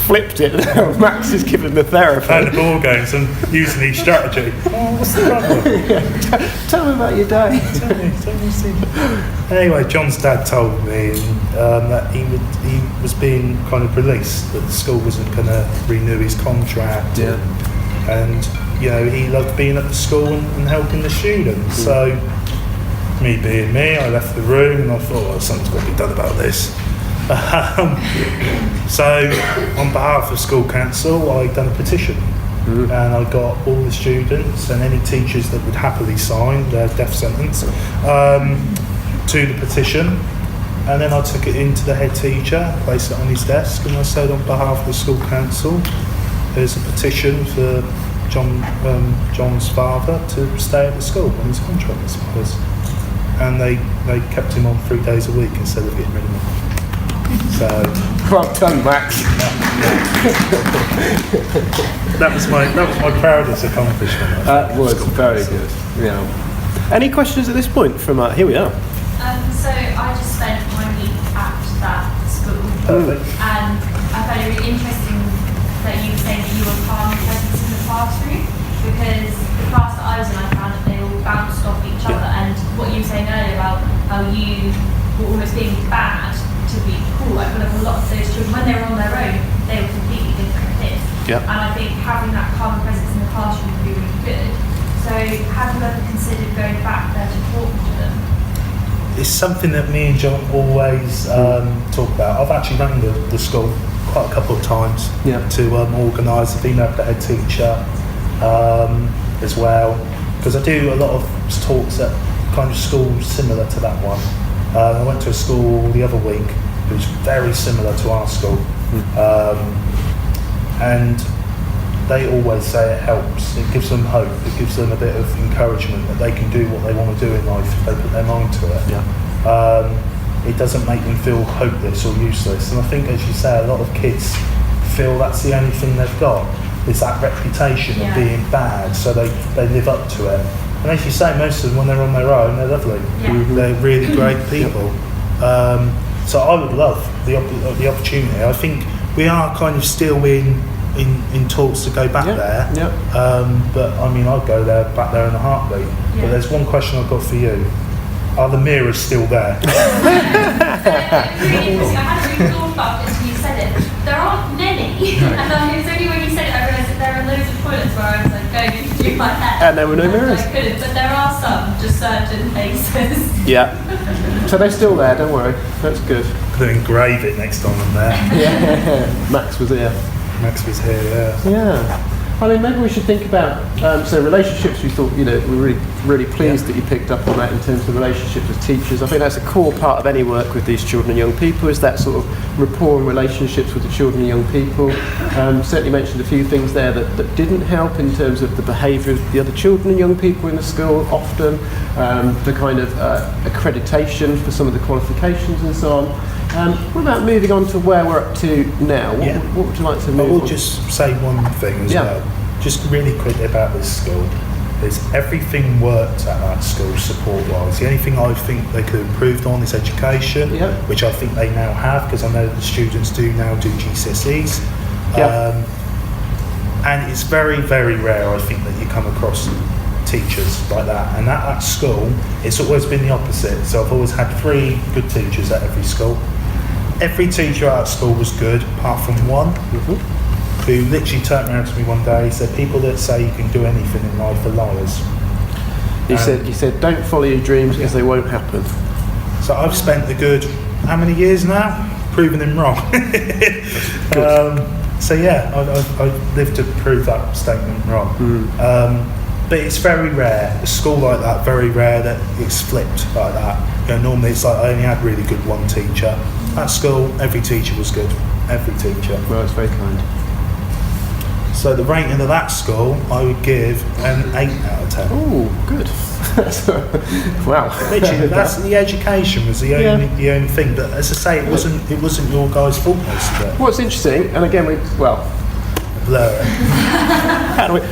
flipped it now. Max is giving the therapy. playing the ball games and using each strategy. Oh, what's the problem? Tell me about your day. Tell me. Anyway, John's dad told me that he was being kind of released, that the school wasn't going to renew his contract. Yeah. And he loved being at the school and helping the students. So, me being me, I left the room and I thought, well, something's got to be done about this. So, on behalf of school council, I done a petition. And I got all the students and any teachers that would happily sign their death sentence to the petition, and then I took it into the head teacher, placed it on his desk, and I said, on behalf of the school council, there's a petition for John's father to stay at the school when his contract expires. And they kept him on 3 days a week instead of getting rid of him. So Well done, Max. that was my proudest accomplishment. That was very good. Yeah. Any questions at this point from here we are. So I just spent 1 week at that school. Perfect. And I found it really interesting that you were saying that you were calm presence in the classroom, because the class that I was in, I found that they all bounced off each other. And what you were saying earlier about how you were almost being bad to be cool, I feel like a lot of those children, when they were on their own, they were completely different kids. Yeah. And I think having that calm presence in the classroom would be really good. So have you ever considered going back there to talk to them? It's something that me and John always talk about. I've actually run the school quite a couple of times to organise the female head teacher as well, because I do a lot of talks at kind of schools similar to that one. I went to a school the other week which was very similar to our school, and they always say it helps. It gives them hope. It gives them a bit of encouragement that they can do what they want to do in life if they put their mind to it. Yeah. It doesn't make them feel hopeless or useless. And I think, as you say, a lot of kids feel that's the only thing they've got, is that reputation of being bad, so they live up to it. And as you say, most of them, when they're on their own, they're lovely. Yeah. They're really great people. So I would love the opportunity. I think we are kind of still in talks to go back there. Yeah. But I mean, I'd go back there in a heartbeat. Yeah. But there's one question I've got for you. Are the mirrors still there? Really interesting. I hadn't really thought about this when you said it. There aren't many. And it was only when you said it I realised that there are loads of toilets where I was like going through my head. And there were no mirrors. I couldn't, but there are some, just certain places. Yeah. So they're still there, don't worry. That's good. Could engrave it next time I'm there. Yeah. Max was here. Max was here, yeah. Yeah. I mean, maybe we should think about, so relationships we thought, were really really pleased that you picked up on that in terms of relationships with teachers. I think that's a core part of any work with these children and young people, is that sort of rapport and relationships with the children and young people. Certainly mentioned a few things there that didn't help in terms of the behaviour of the other children and young people in the school, often the kind of accreditation for some of the qualifications and so on. What about moving on to where we're up to now? What would you like to move on? I will just say one thing as well, just really quickly about this school. Is everything worked at that school support-wise. The only thing I think they could have improved on is education, which I think they now have, because I know the students do now do GCSEs. And it's very, very rare, I think, that you come across teachers like that. And at that school, it's always been the opposite. So I've always had 3 good teachers at every school. Every teacher at that school was good, apart from one. Who literally turned around to me one day. He said, "People that say you can do anything in life are liars." He said, "Don't follow your dreams because they won't happen." So I've spent a good, how many years now, proving him wrong. So yeah, I've lived to prove that statement wrong. But it's very rare, a school like that, very rare that it's flipped like that. You know, normally it's like I only had really good one teacher. At school, every teacher was good, every teacher. Well, it's very kind. So the rating of that school, I would give an 8 out of 10. Oh, good. Wow. Literally, that's the education was the only thing. But as I say, it wasn't your guys' fault most of it. What's interesting, and again, Blur it.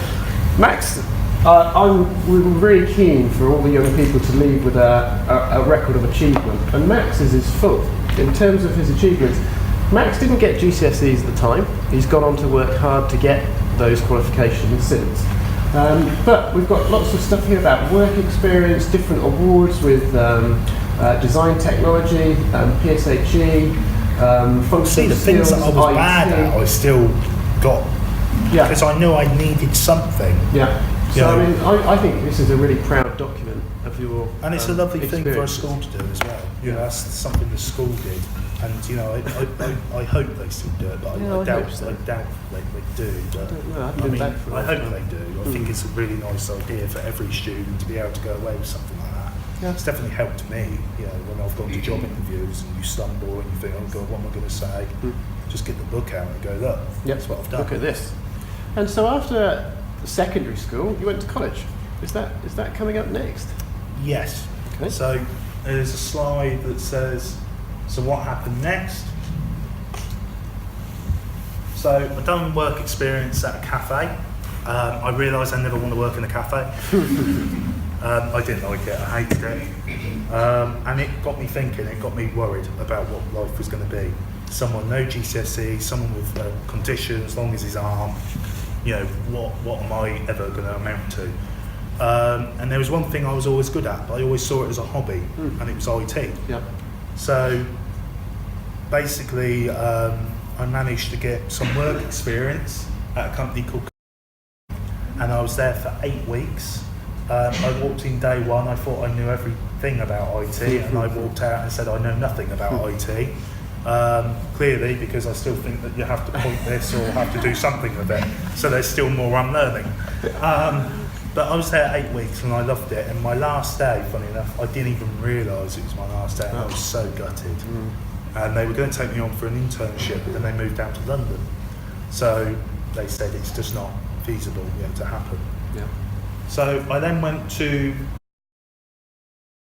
Max, we're really keen for all the young people to leave with a record of achievement, and Max's is full in terms of his achievements. Max didn't get GCSEs at the time. He's gone on to work hard to get those qualifications since. But we've got lots of stuff here about work experience, different awards with design technology, PSHE, functional See, the skills, things that I was IT. bad at, I still got, because I knew I needed something. So I mean, I think this is a really proud document of your And it's a lovely thing for a experience. school to do as well. You know, that's something the school did. And you know, I hope they still do it, but I doubt they do. But I hope they do. I think it's a really nice idea for every student to be able to go away with something like that. It's definitely helped me. You know, when I've gone to job interviews and you stumble and you think, oh God, what am I going to say? Just get the book out and go, look, that's what I've done. Look at this. And so after secondary school, you went to college. Is that coming up next? Yes. Okay. So there's a slide that says, so what happened next? So I've done work experience at a cafe. I realised I never want to work in a cafe. I didn't like it, I hated it. And it got me thinking, it got me worried about what life was going to be. Someone no GCSE, someone with conditions, long as his arm. You know, what am I ever going to amount to? And there was one thing I was always good at, but I always saw it as a hobby, and it was IT. So basically, I managed to get some work experience at a company called, and I was there for 8 weeks. I walked in day one, I thought I knew everything about IT, and I walked out and said I know nothing about IT. Clearly, because I still think that you have to point this or have to do something with it, so there's still more I'm learning. But I was there 8 weeks and I loved it, and my last day, funny enough, I didn't even realise it was my last day, and I was so gutted. And they were going to take me on for an internship, but then they moved down to London. So they said it's just not feasible to happen. So I then went to,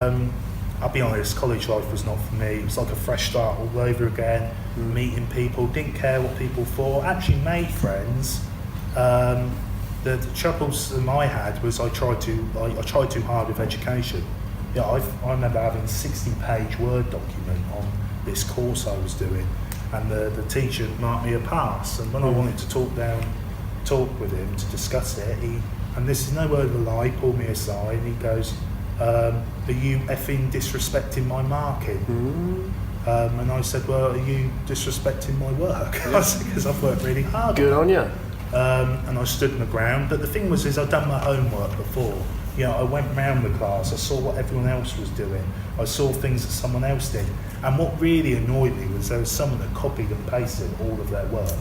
I'll be honest, college life was not for me. It was like a fresh start all over again, meeting people, didn't care what people thought, actually made friends. The troubles that I had was I tried too hard with education. I remember having a 60-page Word document on this course I was doing, and the teacher marked me a pass. And when I wanted to talk with him to discuss it, and this is no word of a lie, he pulled me aside and he goes, are you effing disrespecting my marking? And I said, well, are you disrespecting my work? Because I've worked really hard. Good on you. And I stood on the ground, but the thing was I'd done my homework before. I went round the class, I saw what everyone else was doing, I saw things that someone else did, and what really annoyed me was there was someone that copied and pasted all of their work.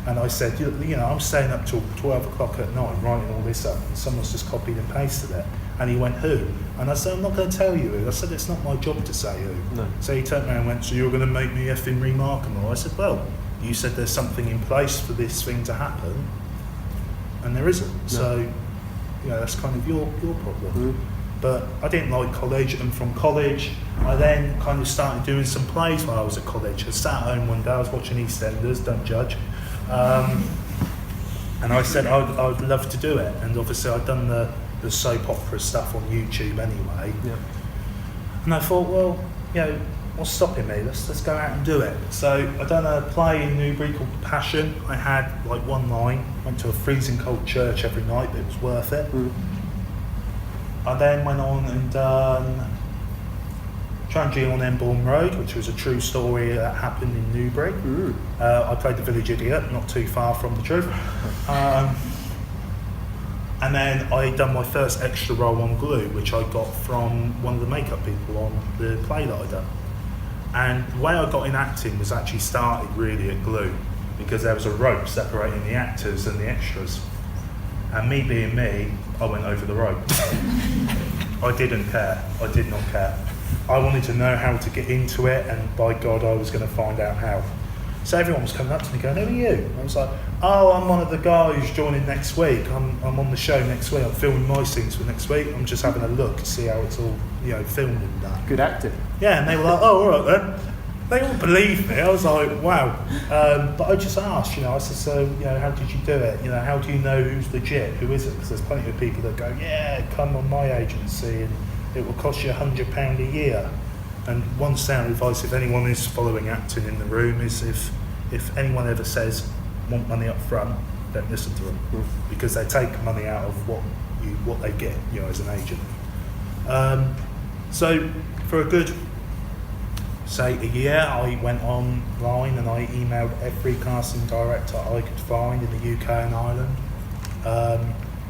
And I said, you know, I'm staying up till 12 o'clock at night writing all this up, and someone's just copied and pasted it. And he went, who? And I said, I'm not going to tell you who. I said, it's not my job to say who. No. So he turned around and went, so you're going to make me effing remarkable? I said, well, you said there's something in place for this thing to happen, and there isn't. No. So, you know, that's kind of your problem. But I didn't like college, and from college, I then kind of started doing some plays while I was at college. I sat at home one day, I was watching EastEnders, don't judge. And I said I'd love to do it, and obviously I'd done the soap opera stuff on YouTube anyway. Yeah. And I thought, well, you know, what's stopping me? Let's go out and do it. So I done a play in Newbury called Passion. I had like one line, went to a freezing cold church every night, but it was worth it. I then went on and done Tragedy on Emborn Road, which was a true story that happened in Newbury. I played the village idiot, not too far from the truth. And then I done my first extra role on Glue, which I got from one of the makeup people on the play that I done. And the way I got in acting was actually started really at Glue, because there was a rope separating the actors and the extras. And me being me, I went over the rope. I didn't care. I did not care. I wanted to know how to get into it, and by God, I was going to find out how. So everyone was coming up to me going, who are you? I was like, oh, I'm one of the guys joining next week. I'm on the show next week. I'm filming my scenes for next week. I'm just having a look to see how it's all, you know, filmed and done. Good acting. Yeah, and they were like, oh, all right then. They all believed me. I was like, wow. But I just asked, you know, I said, so, you know, how did you do it? You know, how do you know who's legit? Who is it? Because there's plenty of people that go, yeah, come on my agency and it will cost you £100 a year. And one sound advice, if anyone is following acting in the room, is if anyone ever says, want money up front, don't listen to them. Because they take money out of what they get, you know, as an agent. So for a good, say, a year, I went online and I emailed every casting director I could find in the UK and Ireland,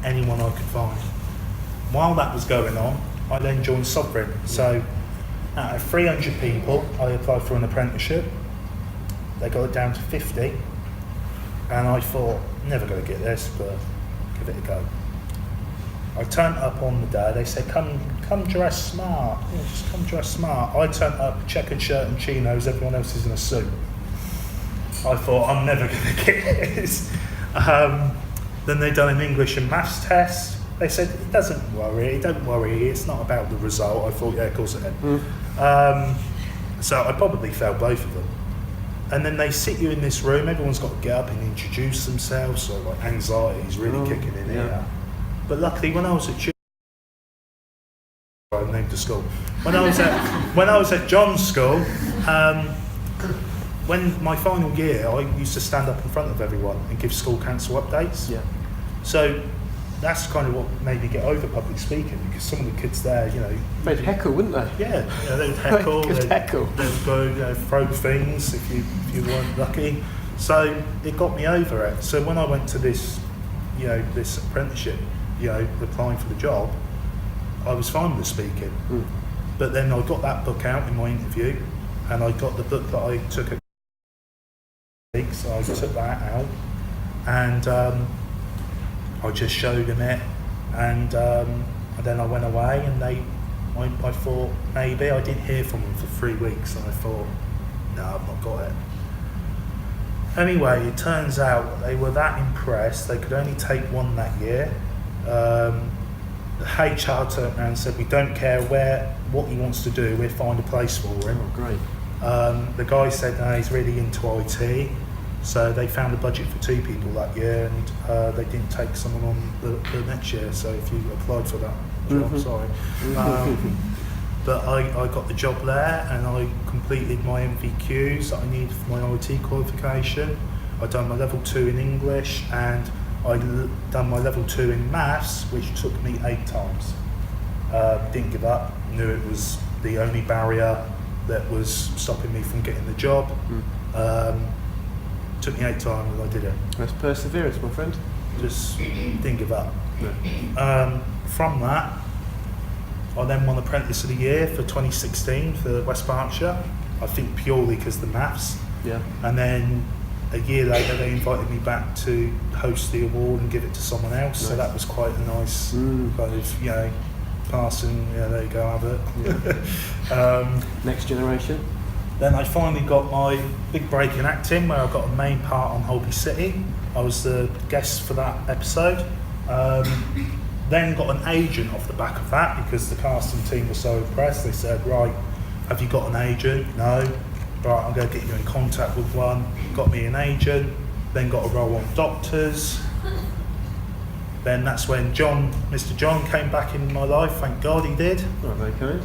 anyone I could find. While that was going on, I then joined Sovereign. So out of 300 people, I applied for an apprenticeship. They got it down to 50, and I thought, never going to get this, but give it a go. I turned up on the day. They said, come dress smart. Yeah, just come dress smart. I turned up, checkered shirt and chinos. Everyone else is in a suit. I thought, I'm never going to get this. Then they done an English and maths test. They said, don't worry, it's not about the result. I thought, yeah, of course it is. So I probably failed both of them. And then they sit you in this room. Everyone's got to get up and introduce themselves. So like anxiety is really kicking in here. But luckily, when I was at I named the school. When I was at John's school, when my final year, I used to stand up in front of everyone and give school council updates. Yeah. So that's kind of what made me get over public speaking, because some of the kids there, you know, They'd heckle, wouldn't they? Yeah, they would heckle. They'd heckle. They would go, you know, throw things if you weren't lucky. So it got me over it. So when I went to this, you know, this apprenticeship, you know, applying for the job, I was fine with speaking. But then I got that book out in my interview, and I got the book that I took at so I took that out, and I just showed them it, and then I went away, and I thought maybe. I didn't hear from them for 3 weeks, and I thought, no, I've not got it. Anyway, it turns out they were that impressed, they could only take one that year. The HR turned around and said, we don't care what he wants to do, we'll find a place for him. Oh, great. The guy said no, he's really into IT, so they found a budget for 2 people that year, and they didn't take someone on the next year, so if you applied for that job, sorry. But I got the job there, and I completed my MVQs that I needed for my IT qualification. I done my level 2 in English, and I done my level 2 in maths, which took me 8 times. Didn't give up, knew it was the only barrier that was stopping me from getting the job. Took me 8 times and I did it. That's perseverance, my friend. Just didn't give up. No. From that, I then won Apprentice of the Year for 2016 for West Berkshire. I think purely because of the maths. Yeah. And then a year later they invited me back to host the award and give it to someone else. So that was quite a nice kind of, you know, passing, yeah, there you go, have it. Yeah. Next generation. Then I finally got my big break in acting, where I got a main part on Holby City. I was the guest for that episode. Then got an agent off the back of that, because the casting team was so impressed. They said, right, have you got an agent? No. Right, I'm going to get you in contact with one. Got me an agent. Then got a role on Doctors. Then that's when Mr. John came back in my life. Thank God he did. Oh, okay.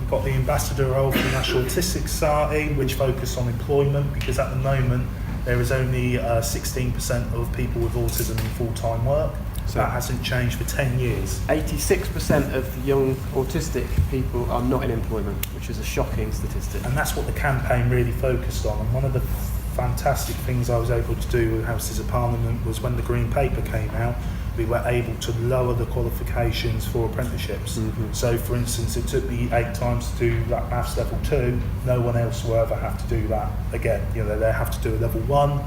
Got the ambassador role for the National Autistic Society, which focused on employment, because at the moment there is only 16% of people with autism in full-time work. So that hasn't changed for 10 years. 86% of young autistic people are not in employment, which is a shocking statistic. And that's what the campaign really focused on. And one of the fantastic things I was able to do with Houses of Parliament was, when the Green Paper came out, we were able to lower the qualifications for apprenticeships. So for instance, it took me 8 times to do that maths level 2. No one else will ever have to do that again. You know, they have to do a level 1,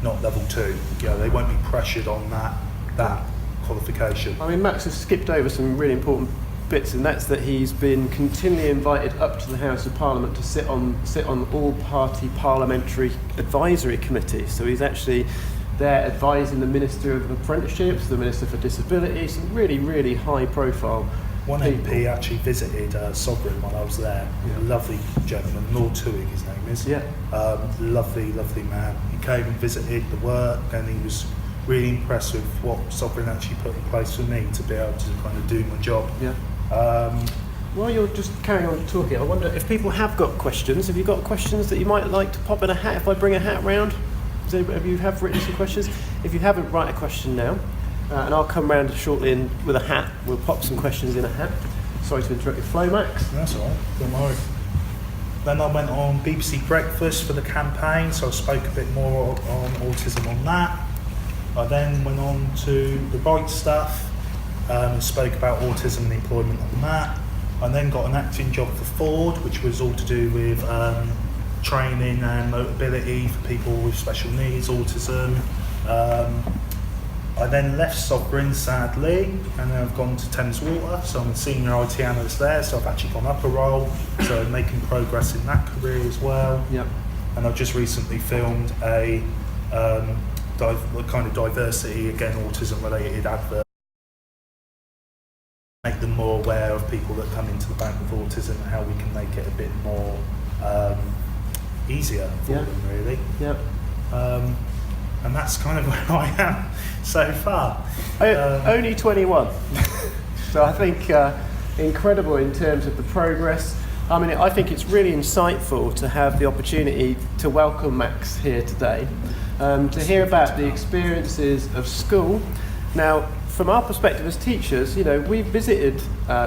not level 2. You know, they won't be pressured on that qualification. I mean, Max has skipped over some really important bits, and that's that he's been continually invited up to the House of Parliament to sit on all-party parliamentary advisory committees. So he's actually there advising the Minister of Apprenticeships, the Minister for Disability, some really, really high-profile One people. MP actually visited Sovereign when I was there. A lovely gentleman, Lord Tewig his name is. Yeah. Lovely, lovely man. He came and visited the work, and he was really impressed with what Sovereign actually put in place for me to be able to kind of do my job. Yeah. While you're just carrying on talking, I wonder if people have got questions. Have you got questions that you might like to pop in a hat? If I bring a hat round, have you written some questions? If you haven't, write a question now, and I'll come round shortly with a hat. We'll pop some questions in a hat. Sorry to interrupt your flow, Max. That's all right, don't worry. Then I went on BBC Breakfast for the campaign, so I spoke a bit more on autism on that. I then went on to the Right Stuff and spoke about autism and employment on that. I then got an acting job for Ford, which was all to do with training and mobility for people with special needs, autism. I then left Sovereign, sadly, and then I've gone to Thames Water, so I'm a senior IT analyst there, so I've actually gone up a role, so making progress in that career as well. Yep. And I've just recently filmed a kind of diversity, again, autism related advert. Make them more aware of people that come into the bank with autism and how we can make it a bit more easier for them, really. Yep. And that's kind of where I am so far. Only 21. So I think incredible in terms of the progress. I mean, I think it's really insightful to have the opportunity to welcome Max here today, to hear about the experiences of school. Now, from our perspective as teachers, you know, we visited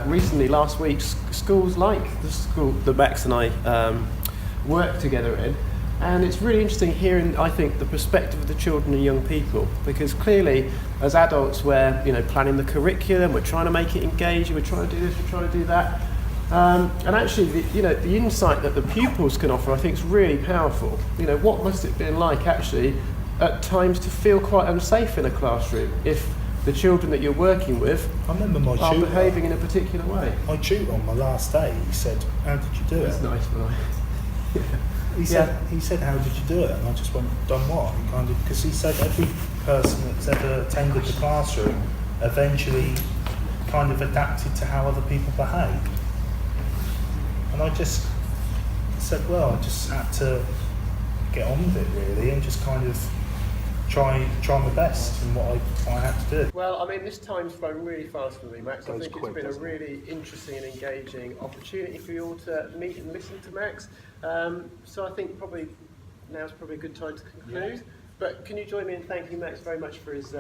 recently, last week, schools like the school that Max and I work together in, and it's really interesting hearing, I think, the perspective of the children and young people, because clearly, as adults, we're, you know, planning the curriculum, we're trying to make it engaging, we're trying to do this, we're trying to do that, and actually, the insight that the pupils can offer, I think, is really powerful. You know, what must it have been like, actually, at times to feel quite unsafe in a classroom if the children that you're working with I remember my are tutor behaving in a particular way? My tutor on my last day, he said, "How did you do it?" That's nice, but He said, "How did you do it?" And I just went, "Done what?" He kind of, because he said every person that's ever attended the classroom eventually kind of adapted to how other people behave. And I just said, well, I just had to get on with it, really, and just kind of try my best in what I had to do. Well, I mean, this time's flown really fast for me, Max. I Goes think quick, it's been a doesn't it? really interesting and engaging opportunity for you all to meet and listen to Max. So I think now's probably a good time to conclude. But can you join me in thanking Max very much for his